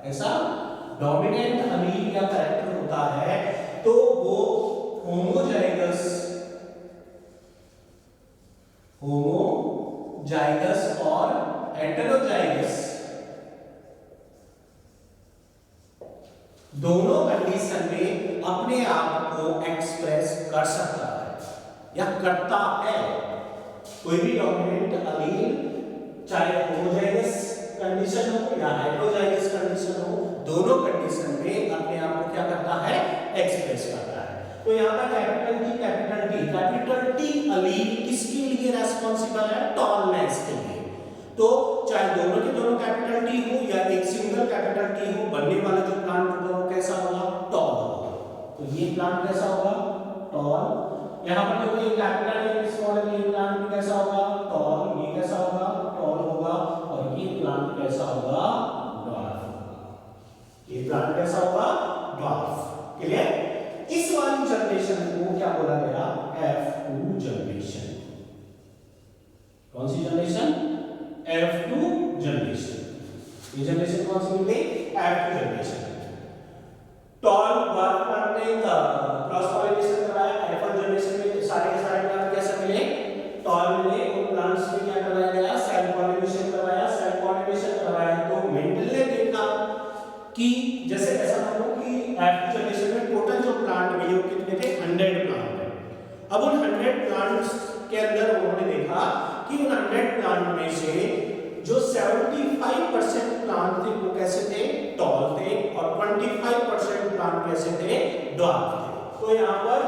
ऐसा डोमिनेंट अमीन या कैरेक्टर होता है, तो वो होमोजाइगस और हेटेरोजाइगस दोनों कंडीशन में अपने आप को एक्सप्रेस कर सकता है या करता है। कोई भी डोमिनेंट अमीन चाहे होमोजाइगस कंडीशन हो या हेटेरोजाइगस कंडीशन हो, दोनों कंडीशन में अपने आप को क्या करता है, एक्सप्रेस करता है। तो यहाँ पर कैपिटल टी अलील किसके लिए रेस्पॉन्सिबल है, टॉलनेस के लिए। तो चाहे दोनों के दोनों कैपिटल टी हो या एक सिंगल कैपिटल टी हो, बनने वाला जो प्लांट होगा वो कैसा होगा, टॉल होगा। तो ये प्लांट कैसा होगा, टॉल। यहाँ पर देखो ये कैपिटल है, स्मॉल है, ये प्लांट भी कैसा होगा, टॉल। ये कैसा होगा, टॉल होगा, और ये प्लांट कैसा होगा, ड्वार्फ होगा। ये प्लांट कैसा होगा, ड्वार्फ। क्लियर। इस वाली जनरेशन को क्या बोला गया, F2 जनरेशन। कौन सी जनरेशन, F2 जनरेशन। ये जनरेशन कौन सी मिली, F2 generation. Tall dwarf plant ने क्रॉस पॉलिनेशन करवाया, F1 जनरेशन में सारे के सारे प्लांट कैसे मिले, टॉल मिले। उन प्लांट्स में क्या करवाया गया, सेल्फ पॉलिनेशन करवाया। सेल्फ पॉलिनेशन करवाया तो मेंडल ने देखा कि जैसे ऐसा मानो कि F2 जनरेशन में टोटल जो प्लांट मिले वो कितने थे, 100 प्लांट है। अब उन 100 प्लांट्स के अंदर उन्होंने देखा कि उन 100 प्लांट में से जो 75% प्लांट थे वो कैसे थे, टॉल थे, और 25% प्लांट कैसे थे, ड्वार्फ थे। तो यहाँ पर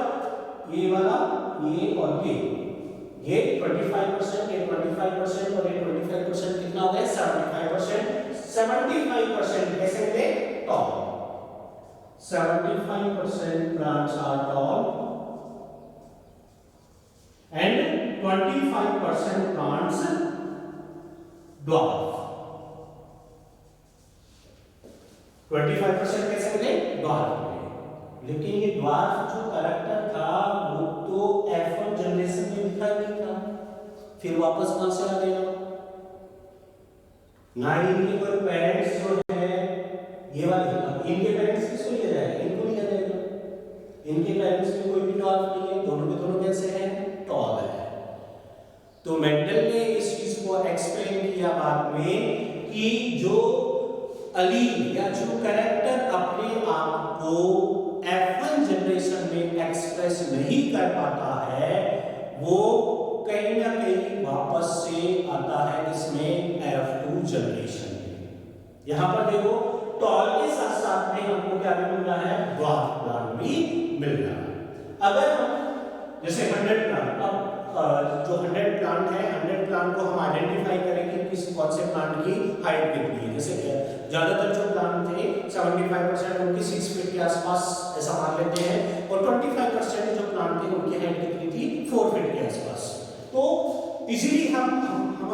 ये वाला, ये और ये 25%, ये 25% और ये 25% कितना हो गया, 75%। 75% कैसे थे, toll. 75% plants are tall and 25% plants dwarf। 25% कैसे मिले, dwarf मिले। लेकिन ये ड्वार्फ जो कैरेक्टर था वो तो F1 जनरेशन में दिखा नहीं था, फिर वापस कहां से आ गया? ना इनके कोई पेरेंट्स जो है ये वाले, इनके पेरेंट्स किसको लिया जाएगा? इनको लिया जाएगा। इनके पेरेंट्स में कोई भी ड्वार्फ नहीं है, दोनों के दोनों कैसे हैं? टॉल है। तो मेंडल ने इस चीज को एक्सप्लेन किया बाद में कि जो अलील या जो कैरेक्टर अपने आप को F1 जनरेशन में एक्सप्रेस नहीं कर पाता है वो कहीं ना कहीं वापस से आता है इसमें F2 जनरेशन में। यहां पर देखो टॉल के साथ साथ में हमको क्या भी मिल रहा है? ड्वार्फ प्लांट भी मिल रहा है। अगर हम जैसे 100 प्लांट, अब जो 100 प्लांट है, 100 प्लांट को हम आइडेंटिफाई करेंगे किस कौन से प्लांट की हाइट कितनी है। जैसे ज्यादातर जो प्लांट थे 75% उनकी 6 फीट के आसपास ऐसा मान लेते हैं, और 25% जो प्लांट थे उनकी हाइट कितनी थी? 4 फीट के आसपास। तो इजीली हम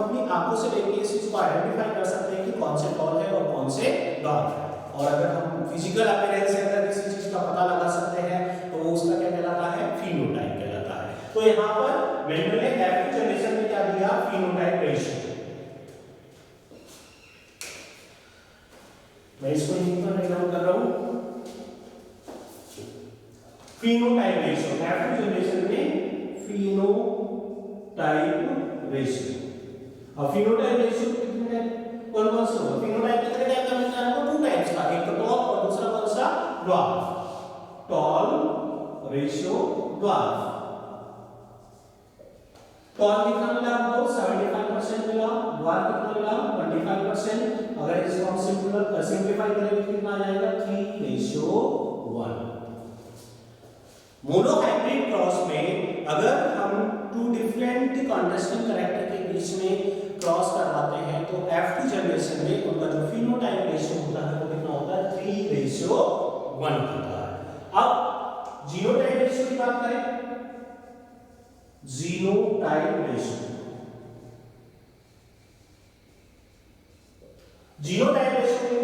अपनी आंखों से देख के इस चीज को आइडेंटिफाई कर सकते हैं कि कौन से टॉल है और कौन से ड्वार्फ है। और अगर हम फिजिकल अपीयरेंस से अगर किसी चीज का पता लगा सकते हैं तो वो उसका क्या कहलाता है? फिनोटाइप कहलाता है। तो यहाँ पर मेंडल ने F2 जनरेशन में क्या दिया? Phenotype ratio. मैं इसको यहीं पर डायग्राम कर रहा हूं। फिनोटाइप रेशियो F2 जनरेशन में फिनोटाइप रेशियो। अब फिनोटाइप रेशियो कितने हैं? कौन कौन से होगा? फिनोटाइप कितने टाइप का मिलता है आपको? 2 टाइप्स का, एक तो टॉल और दूसरा कौन सा? Dwarf. Tall ratio dwarf. Tall कितना मिला आपको? 75% मिला। ड्वार्फ कितना मिला? 25%। अगर इसको हम सिंपलीफाई करें तो कितना आ जाएगा? 3:1। मोनोहाइब्रिड क्रॉस में अगर हम 2 डिफरेंट कॉन्ट्रास्टिंग कैरेक्टर के बीच में क्रॉस करवाते हैं तो F2 जनरेशन में उनका जो फिनोटाइप रेशियो होता है वो कितना होता है? 3:1 होता है। अब जीनोटाइप रेशियो की बात करें, जीनोटाइप रेशियो, जीनोटाइप रेशियो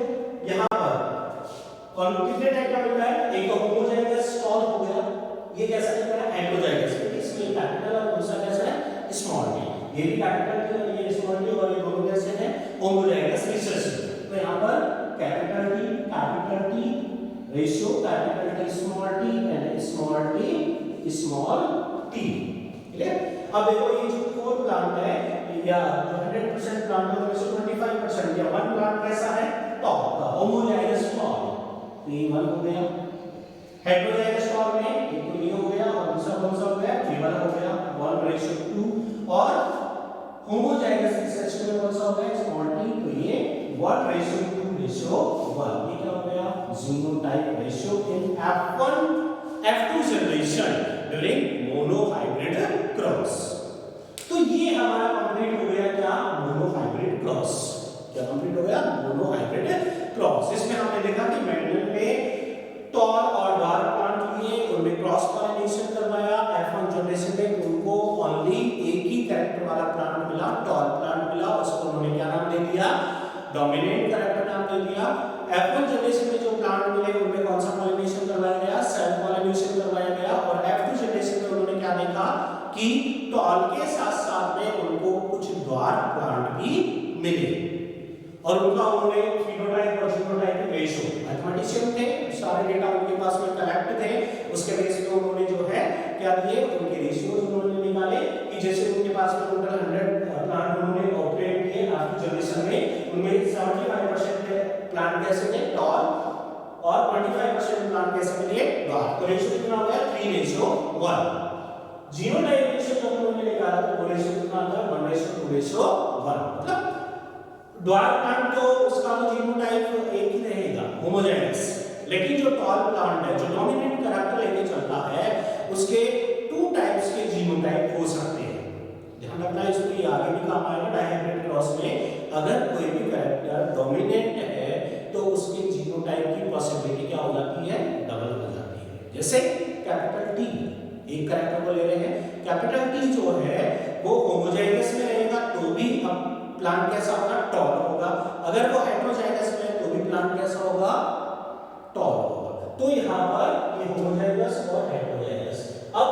यहां पर कौन कितने टाइप का मिलता है? एक तो होमोजाइगस टॉल हो गया, ये कैसा दिख रहा है? हेटेरोजाइगस, इसमें कैपिटल और दूसरा कैसा है? Small T. ये भी कैपिटल टी और ये स्मॉल टी, और ये दोनों कैसे हैं? Homozygous recessive. तो यहां पर capital T ratio, capital T small T and small T small T. Clear? अब देखो ये जो 4 प्लांट है या 100% प्लांट है तो 25% या 1 प्लांट कैसा है? टॉप का होमोजाइगस टॉल। तो ये 1 हो गया। हेटेरोजाइगस टॉल में एक तो ये हो गया और दूसरा कौन सा हो गया? 3 हो गया, 1:2। और होमोजाइगस रिसेसिव में कौन सा हो गया? Small T. तो ये 1:2:1। ये क्या हो गया? Genotype ratio in F2 generation during monohybrid cross. तो ये हमारा कंप्लीट हो गया क्या? Monohybrid cross. क्या कंप्लीट हो गया? Monohybrid cross. इसमें हमने देखा कि मेंडल ने टॉल और ड्वार्फ प्लांट लिए, उनमें क्रॉस पॉलिनेशन करवाया। F1 जनरेशन में उनको ओनली एक ही कैरेक्टर वाला प्लांट मिला, टॉल प्लांट मिला, उसको उन्होंने क्या नाम दे दिया? डोमिनेंट कैरेक्टर नाम दे दिया। F1 जनरेशन में जो प्लांट मिले उनमें कौन सा पॉलिनेशन करवाया गया? सेल्फ पॉलिनेशन करवाया गया। और F2 जनरेशन में उन्होंने क्या देखा कि टॉल के साथ साथ में उनको कुछ ड्वार्फ प्लांट भी मिले, और उनका उन्होंने फिनोटाइप और जीनोटाइप रेशियो, मैथमेटिशियन थे, सारे डेटा उनके पास में कलेक्ट थे, उसके बेस पे उन्होंने जो है क्या दिए? उनके रेशियोज उन्होंने निकाले कि जैसे उनके पास में टोटल 100 प्लांट उन्होंने ऑपरेट किए F2 जनरेशन में, उनमें 75% प्लांट कैसे थे? टॉल, और 25% प्लांट कैसे मिले? ड्वार्फ। तो रेशियो कितना हो गया? 3:1। जीनोटाइप रेशियो जब उन्होंने निकाला तो वो रेशियो कितना आता है? 1:2:1। मतलब ड्वार्फ प्लांट तो उसका तो जीनोटाइप एक ही रहेगा, होमोजाइगस, लेकिन जो टॉल प्लांट है, जो डोमिनेंट कैरेक्टर लेके चलता है, उसके 2 टाइप्स के जीनोटाइप हो सकते हैं। ध्यान रखना, इसमें आगे भी काम आएगा डायहाइब्रिड क्रॉस में। अगर कोई भी कैरेक्टर डोमिनेंट है तो उसके जीनोटाइप की पॉसिबिलिटी क्या हो जाती है? डबल हो जाती है। जैसे कैपिटल टी, एक कैरेक्टर को ले रहे हैं, कैपिटल टी जो है वो होमोजाइगस में रहेगा तो भी अब प्लांट कैसा होगा? टॉल होगा। अगर वो हेटेरोजाइगस में तो भी प्लांट कैसा होगा? टॉल होगा। तो यहाँ पर ये होमोजाइगस और हेटेरोजाइगस। अब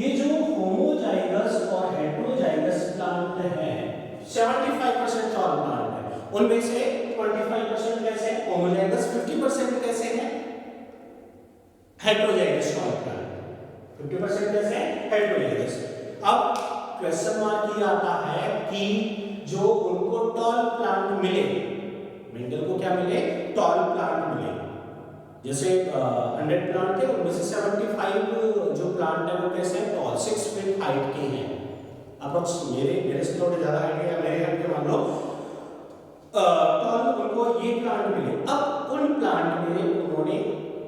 ये जो होमोजाइगस और हेटेरोजाइगस प्लांट है 75% टॉल प्लांट है, उनमें से 25% कैसे है होमोजाइगस, 50% कैसे है हेटेरोजाइगस टॉल प्लांट, 50% कैसे है हेटेरोजाइगस। अब क्वेश्चन मार्क ये आता है कि जो उनको टॉल प्लांट मिले, मेंडल को क्या मिले, टॉल प्लांट मिले, जैसे 100 प्लांट थे उनमें से 75 जो प्लांट है वो कैसे हैं टॉल 6 फीट हाइट के हैं। अप्रोक्स मेरे से थोड़े ज्यादा हाइट है, मेरे हाइट के मान लो टॉल उनको ये प्लांट मिले। अब उन प्लांट में उन्होंने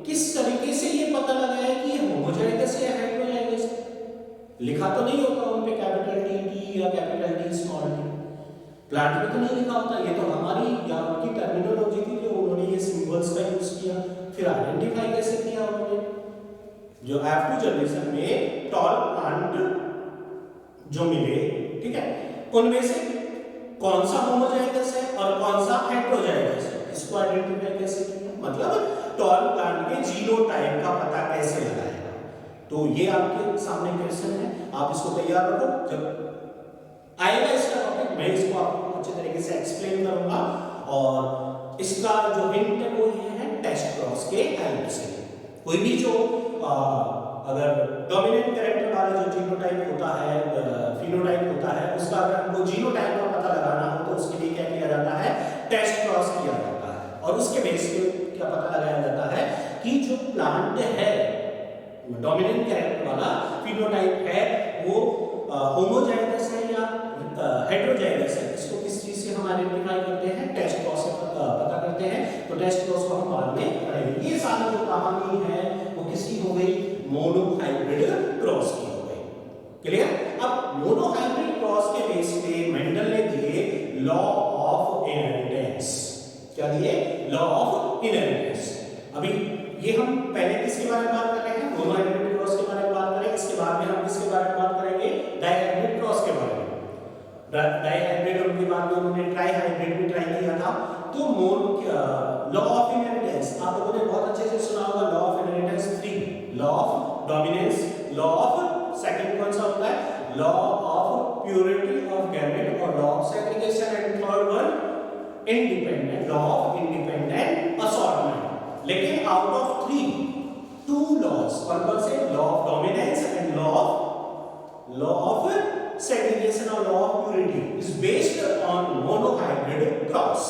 किस तरीके से ये पता लगाया कि ये होमोजाइगस या हेटेरोजाइगस, लिखा तो नहीं होता उन पे कैपिटल टी या capital T small T, plant में तो नहीं लिखा होता, ये तो हमारी या उनकी टर्मिनोलॉजी थी जो उन्होंने ये सिंबल्स का यूज किया। फिर आइडेंटिफाई कैसे किया उन्होंने, जो F2 जनरेशन में टॉल प्लांट जो मिले, ठीक है, उनमें से कौन सा होमोजाइगस है और कौन सा हेटेरोजाइगस है, इसको आइडेंटिफाई कैसे किया, मतलब टॉल प्लांट के जीनोटाइप का पता कैसे लगाया। तो ये आपके सामने क्वेश्चन है, आप इसको तैयार रखो, जब आएगा इसका टॉपिक मैं इसको आपको अच्छे तरीके से एक्सप्लेन करूंगा। और इसका जो हिंट है वो ये है टेस्ट क्रॉस के हेल्प से। कोई भी जो अगर डोमिनेंट कैरेक्टर वाला जो जीनोटाइप होता है, फिनोटाइप होता है, उसका अगर हमको जीनोटाइप का पता लगाना हो तो उसके लिए क्या किया जाता है, टेस्ट क्रॉस किया जाता है, और उसके बेस पे क्या पता लगाया जाता है कि जो प्लांट है डोमिनेंट कैरेक्टर वाला फिनोटाइप है वो होमोजाइगस है या हेटेरोजाइगस है, इसको किस चीज से हम आइडेंटिफाई करते हैं, टेस्ट क्रॉस से पता करते हैं। तो टेस्ट क्रॉस को हम बाद में पढ़ेंगे। ये सारी जो कहानी है वो किसकी हो गई, मोनो हाइब्रिड क्रॉस की हो गई, क्लियर। अब मोनो हाइब्रिड क्रॉस के बेस पे मेंडल ने दिए लॉ ऑफ इनहेरिटेंस, क्या दिए, लॉ ऑफ इनहेरिटेंस। अभी ये हम पहले किसके बारे में बात कर रहे हैं, मोनो हाइब्रिड क्रॉस के बारे में बात करें, इसके बाद में हम किसके बारे में बात करेंगे, डाई हाइब्रिड क्रॉस के बारे में। डाई हाइब्रिड और उनके बाद में उन्होंने ट्राई हाइब्रिड भी ट्राई किया था। तो लॉ ऑफ इनहेरिटेंस आप लोगों ने बहुत अच्छे से सुना होगा, law of inheritance 3, law of dominance, law of second कौन सा होता है, law of purity of gamete और law of segregation, and third one independent, law of independent assortment. लेकिन आउट ऑफ 3 2 लॉज कौन से, law of dominance and law of segregation or law of purity is based on monohybrid cross।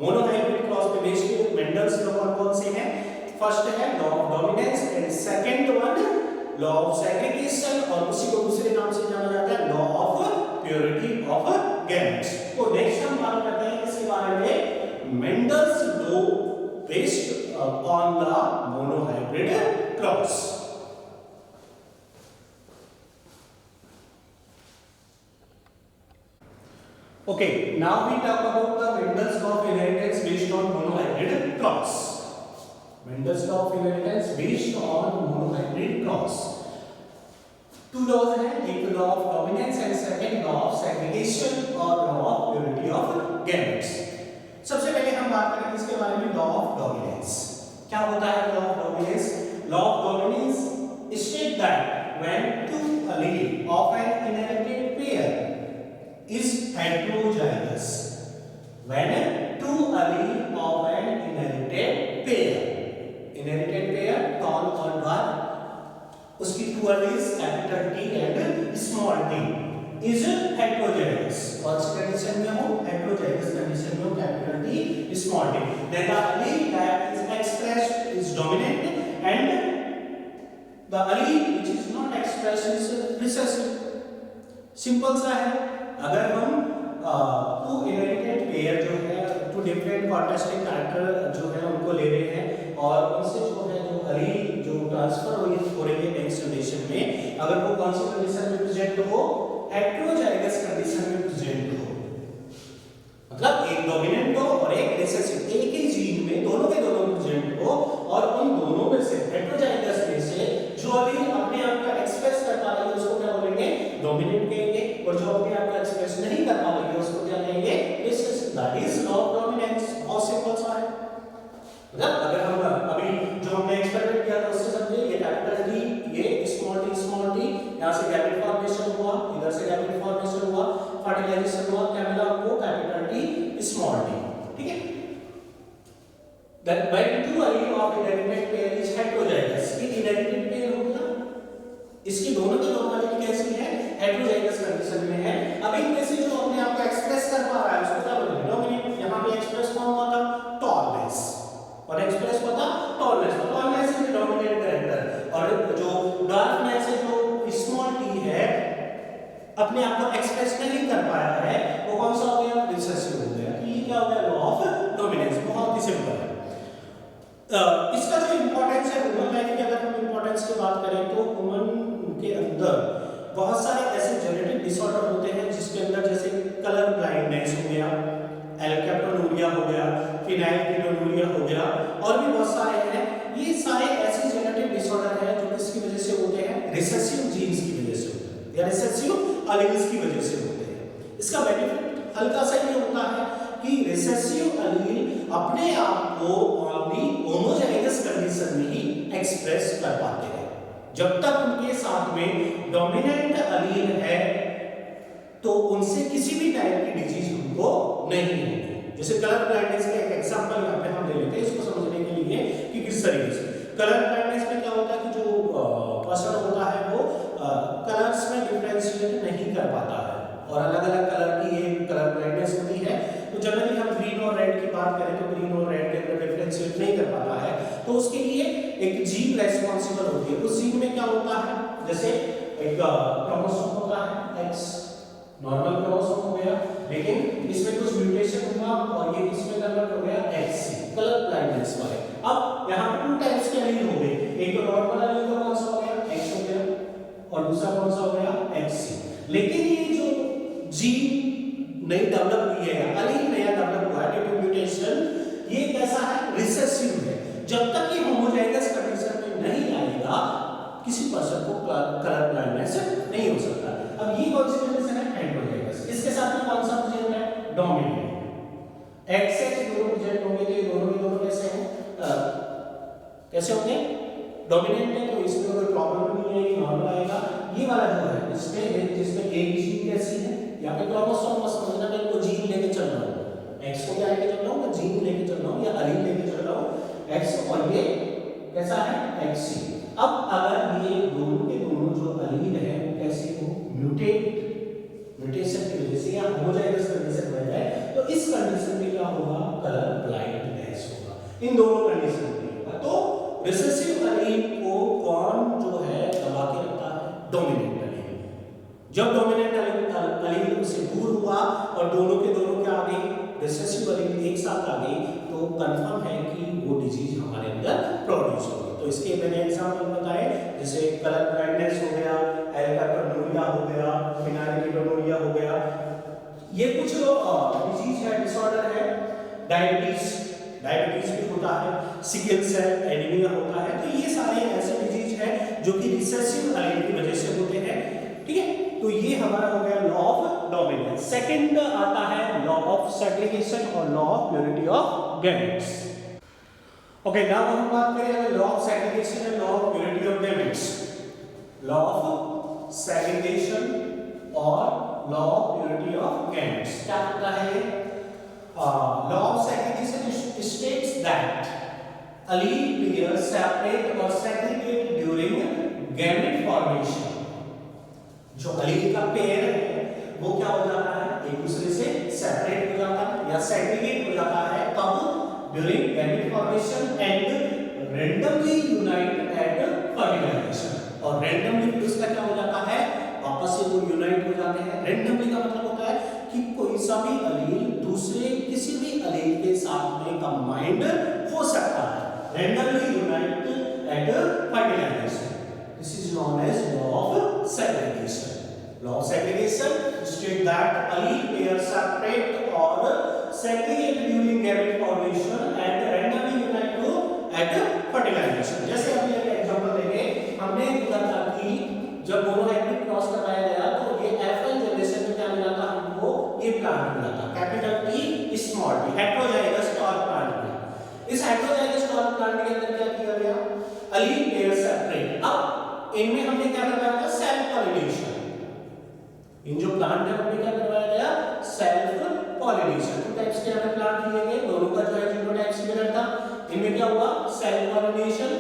monohybrid cross पे based Mendel's law कौन से हैं, first है law of dominance and second one law of segregation, और उसी को दूसरे नाम से जाना जाता है law of purity of gametes. तो नेक्स्ट हम बात करते हैं इसके बारे में, Mendel's law based on the monohybrid cross. Okay, now we talk about the Mendel's law of inheritance based on monohybrid cross. Mendel's law of inheritance based on monohybrid cross. Two laws हैं, एक law of dominance and second law of segregation और law of purity of gametes। सबसे पहले हम बात करेंगे इसके बारे में, law of dominance। क्या होता है law of dominance? Law of dominance states that when two alleles of an inherited pair is heterozygous, when two alleles of an inherited pair tall और dark, उसकी two alleles capital T and small t is heterozygous, और इस condition में हो heterozygous condition में हो capital T small t, then the allele that is expressed is dominant and the allele which is not expressed is recessive। Simple सा है, अगर हम टू इनहेरिटेड पेयर जो है, टू डिफरेंट कॉन्ट्रास्टिंग कैरेक्टर जो है उनको ले रहे हैं और उनसे जो है जो एलील जो ट्रांसफर हो रही है नेक्स्ट जनरेशन में, अगर वो कौन सी कंडीशन में प्रेजेंट हो, हेटेरोजाइगस कंडीशन में प्रेजेंट हो, मतलब एक डोमिनेंट हो और एक रिसेसिव, एक ही जीन में दोनों के दोनों प्रेजेंट हो, और उन दोनों में से हेटेरोजाइगस में से जो एलील अपने आप का एक्सप्रेस कर पा रही है उसको क्या बोलेंगे, डोमिनेंट कहेंगे, और जो अपने आप को एक्सप्रेस नहीं कर पा रही है उसको क्या कहेंगे, recessive. That is law of dominance. बहुत सिंपल सा है, मतलब अगर हम अभी जो हमने एक्सपेरिमेंट फर्टिलाइजेशन हुआ, क्या मिला हमको? कैपिटल टी स्मॉल टी, ठीक है। That when two allele of inherited pair is heterozygous, ये inherited pair हो गया, इसकी दोनों की दोनों allele कैसी है? heterozygous कंडीशन में है। अब इनमें से जो अपने आप को एक्सप्रेस कर पा रहा है उसको क्या बोलेंगे? डोमिनेंट। यहाँ पे एक्सप्रेस कौन हुआ था? टॉलनेस। और एक्सप्रेस हुआ था टॉलनेस। तो टॉलनेस इज डोमिनेंट कैरेक्टर, और जो डार्कनेस है, जो स्मॉल टी है, अपने आप को एक्सप्रेस नहीं कर पाया है, वो कौन सा हो गया? रिसेसिव हो गया। ये क्या हो गया? Law of dominance. बहुत ही सिंपल है। इसका जो इंपॉर्टेंस है ह्यूमन लाइफ की, अगर हम इंपॉर्टेंस की बात करें तो ह्यूमन के अंदर बहुत सारे ऐसे जेनेटिक डिसऑर्डर होते हैं जिसके अंदर जैसे कलर ब्लाइंडनेस हो गया, एल्केप्टोनूरिया हो गया, फिनाइलकेटोनूरिया हो गया, और भी बहुत सारे हैं। ये सारे ऐसे जेनेटिक डिसऑर्डर हैं जो किसकी वजह से होते हैं? रिसेसिव जीन्स की वजह से होते हैं, या रिसेसिव अलील्स की वजह से होते हैं। इसका बेनिफिट हल्का सा ये होता है कि रिसेसिव अलील अपने आप को ओनली होमोजाइगस कंडीशन में ही एक्सप्रेस कर पाते हैं। जब तक उनके साथ में डोमिनेंट अलील है तो उनसे किसी भी टाइप की डिजीज हमको नहीं होगी। जैसे कलर ब्लाइंडनेस का एक एग्जांपल यहाँ पे हम ले लेते हैं इसको समझने के लिए कि किस तरीके से कलर ब्लाइंडनेस में क्या होता है कि जो पर्सन होता है वो कलर्स में डिफरेंशिएट नहीं कर पाता है, और अलग-अलग कलर की ये कलर ब्लाइंडनेस होती है। तो जनरली हम ग्रीन और रेड की बात करें तो ग्रीन और रेड के अंदर डिफरेंशिएट नहीं कर पाता है, तो उसके लिए एक जीन रेस्पॉन्सिबल होती है। उस जीन में क्या होता है? जैसे एक क्रोमोसोम होता है X, नॉर्मल क्रोमोसोम हो गया, लेकिन इसमें कुछ म्यूटेशन हुआ और ये इसमें कन्वर्ट हो गया XC, कलर ब्लाइंडनेस वाले। अब यहाँ पे 2 टाइप्स के एलील हो गए, एक तो नॉर्मल एलील का कौन सा हो गया? X हो गया, और दूसरा कौन सा हो गया? XC। लेकिन ये जो जीन नई डेवलप हुई है, अलील नया डेवलप हुआ है ड्यू टू म्यूटेशन, ये कैसा है? रिसेसिव है। जब तक ये होमोजाइगस कंडीशन में नहीं आएगा किसी पर्सन को कलर ब्लाइंडनेस नहीं हो सकता। अब ये कौन सी कंडीशन है? हेटेरोजाइगस। इसके साथ में कौन सा प्रेजेंट है? डोमिनेंट। XX दोनों प्रेजेंट होंगे तो ये दोनों के दोनों कैसे हैं? कैसे होंगे? डोमिनेंट है, तो इसमें कोई प्रॉब्लम नहीं है, नॉर्मल आएगा। ये वाला जो है इसमें जिसमें एक जीन कैसी है, यहाँ पे क्रोमोसोम बस समझना है, को जीन लेके चल रहा हूँ, X को क्या लेके चल रहा हूँ? मैं जीन लेके चल रहा हूँ या अलील लेके चल रहा हूँ X, और ये कैसा है? XC। अब अगर ये दोनों के दोनों जो अलील है वो कैसे हो? म्यूटेशन की वजह से या होमोजाइगस कंडीशन में है, तो इस कंडीशन में क्या होगा? कलर ब्लाइंडनेस होगा। इन दोनों कंडीशन में होगा। तो रिसेसिव अलील को कौन जो है दबा के रखता है? डोमिनेंट अलील। जब डोमिनेंट अलील से दूर हुआ और दोनों के दोनों क्या आ गई? रिसेसिव अलील एक साथ आ गई, तो कंफर्म है कि वो डिजीज हमारे अंदर प्रोड्यूस होगी। तो इसके मैंने एग्जांपल बताए, जैसे कलर ब्लाइंडनेस हो गया, एल्केप्टोनूरिया हो गया, फिनाइलकेटोनूरिया हो गया। ये कुछ डिजीज है, डिसऑर्डर है। डायबिटीज भी होता है, सिकल सेल एनीमिया होता है। तो ये सारे ऐसे डिजीज हैं जो कि रिसेसिव अलील की वजह से होते हैं, ठीक है। तो ये हमारा हो गया लॉ ऑफ डोमिनेंस। सेकंड आता है लॉ ऑफ सेग्रीगेशन और law of purity of gametes. Okay, now हम बात करेंगे law of segregation and law of purity of gametes. Law of segregation और law of purity of gametes क्या होता है? Law of segregation states that allele pairs separate or segregate during gamete formation। जो allele का pair है वो क्या हो जाता है? एक दूसरे से सेपरेट हो जाता है या सेग्रीगेट हो जाता है कब? during gamete formation and randomly unite at fertilization। और randomly फिर उसका क्या हो जाता है? वापस से वो यूनाइट हो जाते हैं। randomly का मतलब होता है कि कोई सा भी अलील दूसरे किसी भी अलील के साथ में कंबाइंड हो सकता है। randomly unite at fertilization, this is known as law of segregation। law of segregation states that allele pairs separate or segregate during gamete formation and randomly unite to at fertilization। जैसे अभी एक example लेंगे, हमने देखा था कि जब monohybrid cross करवाया गया तो ये F1 जनरेशन में क्या मिला था हमको? ये प्लांट मिला था, capital T small t, heterozygous tall plant मिला। इस हेटेरोजाइगस टॉल प्लांट के अंदर क्या किया गया? allele pair separate. अब इनमें हमने क्या करवाया था? Self pollination. इन जो प्लांट है उनमें क्या करवाया गया? पॉलिनेशन। टू टाइप्स के हमें प्लांट दिए गए, दोनों का जो है जीनोटाइप सिमिलर था। इनमें क्या हुआ, सेल्फ पॉलिनेशन।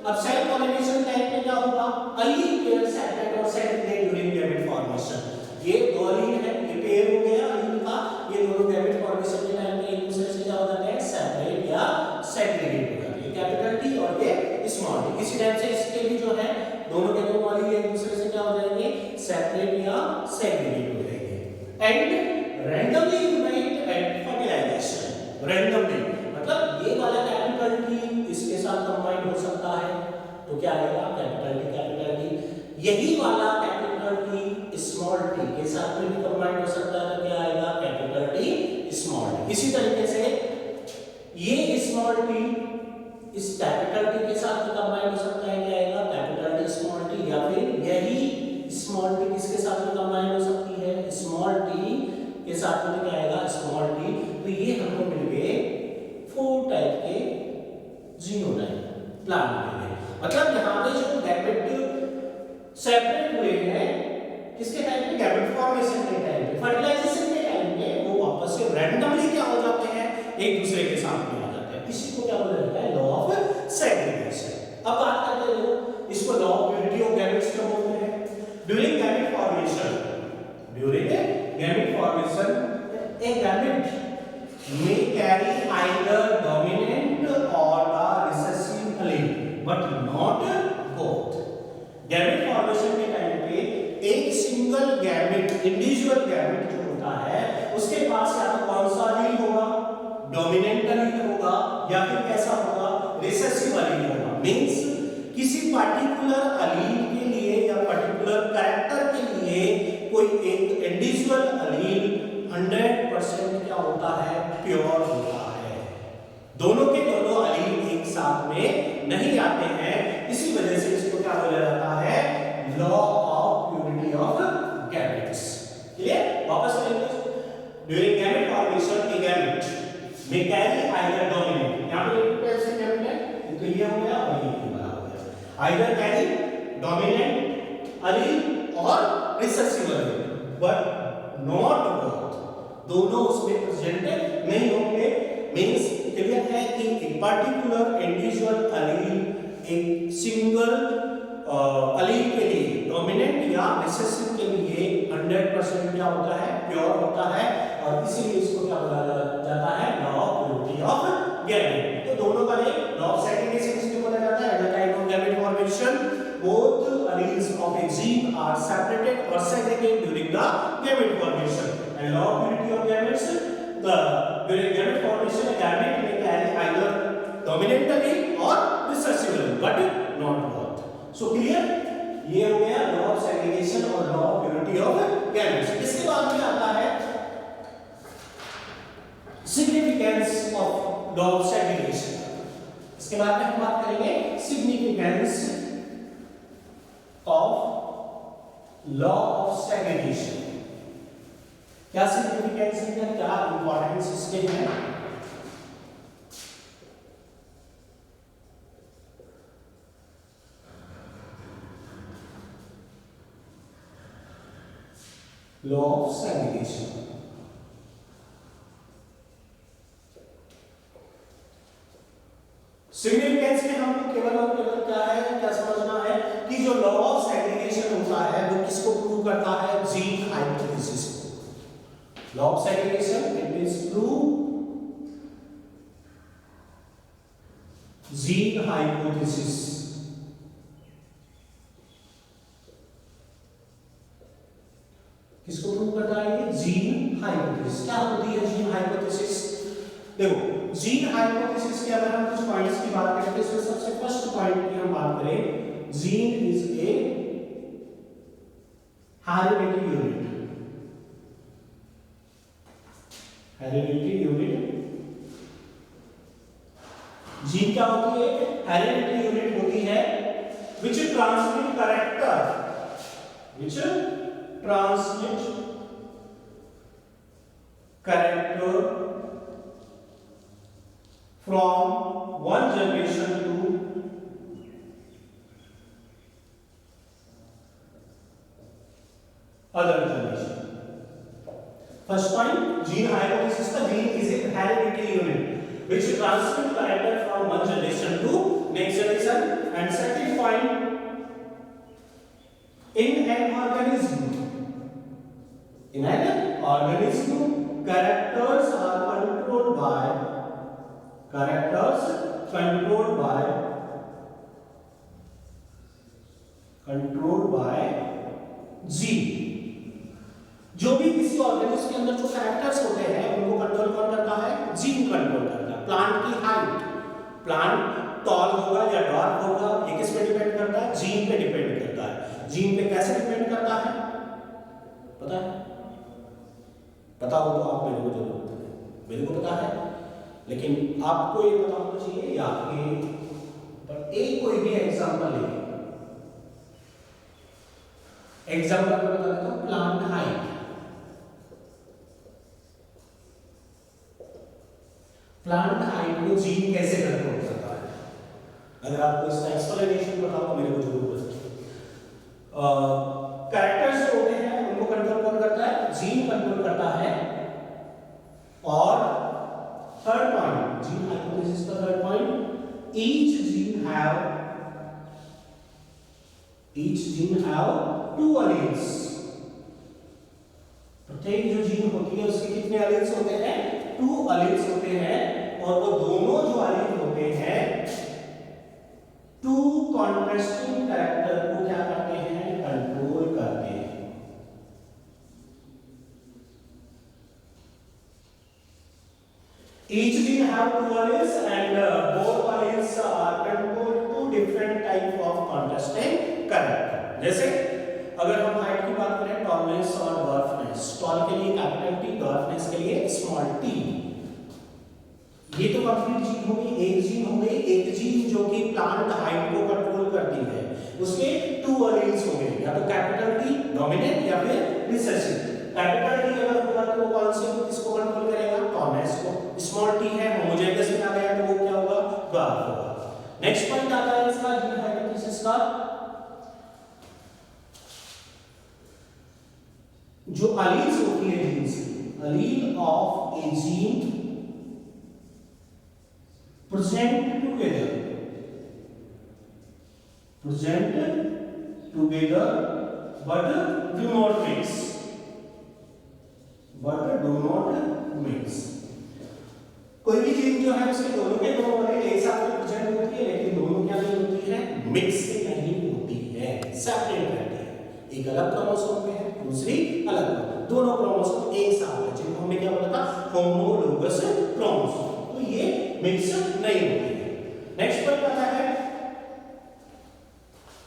अब सेल्फ पॉलिनेशन टाइप में क्या होगा, अलील पेयर सेपरेट और सेग्रीगेट ड्यूरिंग गैमेट फॉर्मेशन। ये दो अलील है, ये पेयर हो गया अलील का, ये दोनों गैमेट फॉर्मेशन के टाइम में एक दूसरे से क्या हो जाते हैं, सेपरेट या सेग्रीगेट हो जाते हैं, कैपिटल टी और ये स्मॉल टी। इसी टाइप से इसके भी जो है दोनों के दो अलील एक दूसरे से क्या हो जाएंगे, सेपरेट या सेग्रीगेट हो जाएंगे। And randomly unite at fertilization. Randomly मतलब ये वाला कैपिटल टी इसके साथ कंबाइन हो सकता है, तो क्या आएगा, कैपिटल टी। यही वाला कैपिटल टी स्मॉल टी के साथ में भी कंबाइन हो सकता है, तो क्या आएगा, कैपिटल टी स्मॉल टी। इसी तरीके से ये स्मॉल टी इस कैपिटल टी के साथ भी कंबाइन हो सकता है, क्या आएगा, कैपिटल टी स्मॉल टी। या फिर यही स्मॉल टी किसके साथ में कंबाइन हो सकती है, स्मॉल टी के साथ में क्या आएगा, स्मॉल टी। तो ये हमको मिल गए 4 टाइप के जीनोटाइप प्लांट मिल गए। मतलब यहाँ पे जो गैमेट सेपरेट हुए हैं किसके टाइम पे, गैमेट फॉर्मेशन के टाइम पे, फर्टिलाइजेशन के टाइम पे वो वापस से रैंडमली क्या हो जाते हैं, एक दूसरे के साथ में आ जाते हैं। इसी को क्या बोला जाता है, लॉ ऑफ सेग्रीगेशन। अब बात करते हैं इसको law of unity of gametes क्यों बोलते हैं। During gamete formation, a gamete may carry either dominant or the recessive allele but not both. Gamete formation के टाइम पे एक सिंगल गैमेट, इंडिविजुअल गैमेट जो होता है उसके पास या तो कौन सा अलील होगा, डोमिनेंट अलील होगा या फिर कैसा होगा, रिसेसिव अलील होगा। मींस किसी पर्टिकुलर अलील के लिए या पर्टिकुलर कैरेक्टर के लिए कोई एक इंडिविजुअल अलील 100% क्या होता है, प्योर होता है। दोनों के दोनों अलील एक साथ में नहीं आते हैं, इसी वजह से इसको क्या बोला जाता है, law of purity of gametes. Clear, वापस करेंगे। ड्यूरिंग गैमेट फॉर्मेशन ए gamete may carry either dominant, यहां पे एक टाइप से गैमेट है, तो ये हो गया और ये वाला हो गया, either carry dominant allele और recessive allele but not both, दोनों उसमें प्रेजेंट नहीं होंगे। मींस क्लियर है कि एक पर्टिकुलर इंडिविजुअल अलील एक सिंगल अलील के लिए डोमिनेंट या रिसेसिव के लिए 100% क्या होता है, प्योर होता है, और इसीलिए इसको क्या बोला जाता है, law of purity of gamete. तो दोनों का नहीं, लॉ ऑफ सेग्रीगेशन इसको बोला जाता है। At the time of gamete formation both alleles of a gene are separated or segregated during the gamete formation. And law of purity of gametes, during gamete formation a gamete may carry either dominant allele or recessive allele but not both. So clear, ये हो गया law of segregation और law of purity of gametes। इसके बाद में आता है significance of law of segregation। इसके बाद में हम बात करेंगे significance of law of segregation। क्या सिग्निफिकेंस है, क्या इंपॉर्टेंस इसके हैं। लॉ ऑफ सेग्रीगेशन सिग्निफिकेंस में हमको केवल और केवल क्या है, क्या समझना है कि जो लॉ ऑफ सेग्रीगेशन होता है वो किसको प्रूव करता है, जीन हाइपोथेसिस को। Law of segregation it means prove gene hypothesis. किसको प्रूव करता है, ये जीन हाइपोथेसिस। क्या होती है जीन हाइपोथेसिस, देखो जीन हाइपोथेसिस के अगर हम कुछ पॉइंट्स की बात करें तो इसमें सबसे फर्स्ट पॉइंट की हम बात करें, gene is a hereditary unit. Hereditary unit, gene क्या होती है, हेरिडिटरी यूनिट होती है which transmit character, which transmit character from one generation to other generation। First point, gene hypothesis का gene is a hereditary unit which transmit character from one generation to next generation. And second point, in an organism characters are controlled by gene. जो भी किसी organism के अंदर जो characters होते हैं उनको कंट्रोल कौन करता है? जीन कंट्रोल करता है। प्लांट की हाइट, प्लांट टॉल होगा या डॉर्क होगा, ये किस पे डिपेंड करता है? जीन पे डिपेंड करता है। जीन पे कैसे डिपेंड करता है पता है? पता हो तो आप मेरे को जरूर बताएं। मेरे को पता है, लेकिन आपको ये पता होना चाहिए। या आपके पर एक कोई भी एग्जांपल लेंगे, एग्जांपल में बता देता हूं, प्लांट हाइट। प्लांट हाइट को जीन कैसे कंट्रोल करता है? अगर आपको इसका एक्सप्लेनेशन पता हो मेरे को जरूर बताइए। कैरेक्टर्स जो होते हैं उनको कंट्रोल कौन करता है? जीन कंट्रोल करता है। और थर्ड पॉइंट, जीन हाइपोथेसिस का third point, each gene have to alleles. प्रत्येक जो जीन होती है उसके कितने अलील्स होते हैं? 2 अलील्स होते हैं। और वो दोनों जो अलील होते हैं 2 कॉन्ट्रास्टिंग कैरेक्टर को क्या करते हैं? कंट्रोल करते हैं। Each gene have 2 alleles and both alleles are controlled to different type of contrasting character. जैसे अगर हम हाइट की बात करें, टॉलनेस और डॉर्फनेस, टॉल के लिए कैपिटल टी, डॉर्फनेस के लिए स्मॉल टी। ये तो कंप्लीट जीन हो गई, एक जीन हो गई। एक जीन जो कि प्लांट हाइट को कंट्रोल करती है, उसके 2 अलील्स हो गए, या तो कैपिटल टी डोमिनेंट या फिर रिसेसिव। कैपिटल टी अगर होगा तो वो कौन से किसको कंट्रोल करेगा? टॉलनेस को। स्मॉल टी है, होमोजाइगस में आ गया तो वो क्या होगा? डॉर्फ होगा। नेक्स्ट पॉइंट आता है इसका जीन हाइपोथेसिस का, जो अलील्स होती है जीन्स की, अलील of A gene present together but do not mix। कोई भी चीज जो है उसके दोनों के दोनों वाले एक साथ में प्रेजेंट होती है, लेकिन दोनों क्या नहीं होती है? मिक्स नहीं होती है, सेपरेट रहती है। एक अलग क्रोमोसोम में है, दूसरी अलग। दोनों क्रोमोसोम एक साथ है, जिनको हमने क्या बोला था? Homologous chromosome. तो ये मिक्स नहीं होती है। नेक्स्ट पॉइंट आता है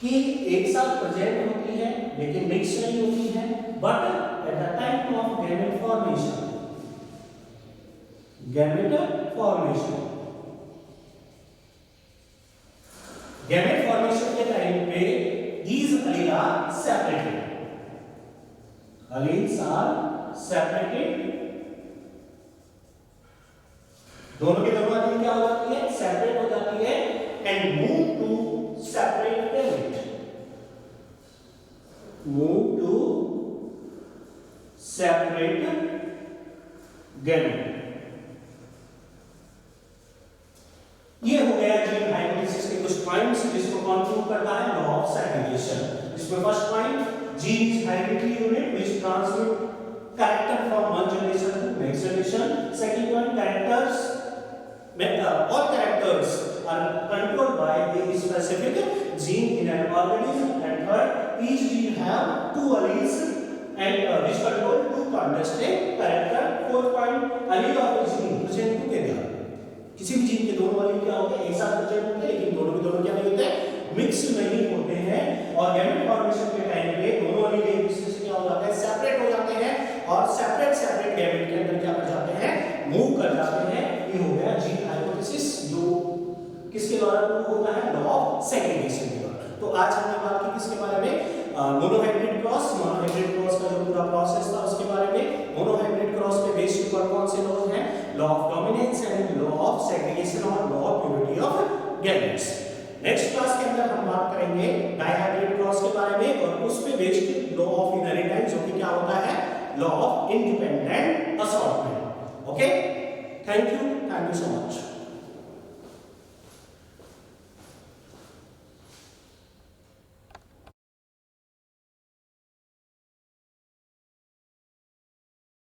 कि एक साथ प्रेजेंट होती है लेकिन मिक्स नहीं होती है, but at the time of gamete formation के टाइम पे these alleles are separated। दोनों के दोनों अलील क्या हो जाती है? सेपरेट हो जाती है and move to separate gamete. ये हो गया जीन हाइपोथेसिस के कुछ पॉइंट्स, जिसको कौन प्रूव करता है? Law of segregation. इसमें first point, gene is hereditary unit which transmit character from one generation to next generation. Second point, characters all characters are controlled by a specific gene in an organism. And third, each gene have 2 alleles and which control 2 contrasting character. Fourth point, allele of a gene present together। किसी भी gene के दोनों अलील क्या होते हैं? एक साथ present होते हैं, लेकिन दोनों के दोनों क्या नहीं होते हैं? मिक्स नहीं होते हैं। और गैमेट फॉर्मेशन के टाइम पे दोनों अलील एक दूसरे से क्या हो जाते हैं? सेपरेट हो जाते हैं, और सेपरेट गैमेट के अंदर क्या कर जाते हैं? मूव कर जाते हैं। ये हो गया जीन हाइपोथेसिस, जो किसके द्वारा प्रूव होता है? लॉ ऑफ सेग्रीगेशन के द्वारा। तो आज हमने बात की किसके बारे में? मोनोहाइब्रिड क्रॉस का जो पूरा प्रोसेस था उसके बारे में। मोनोहाइब्रिड क्रॉस पे बेस्ड कौन से लॉज हैं? Law of dominance and law of segregation और law of purity of gametes. Next class के अंदर हम बात करेंगे डाइहाइब्रिड क्रॉस के बारे में, और उस पे बेस्ड लॉ ऑफ इनहेरिटेंस, जो कि क्या होता है? Law of independent assortment. Okay, thank you so much.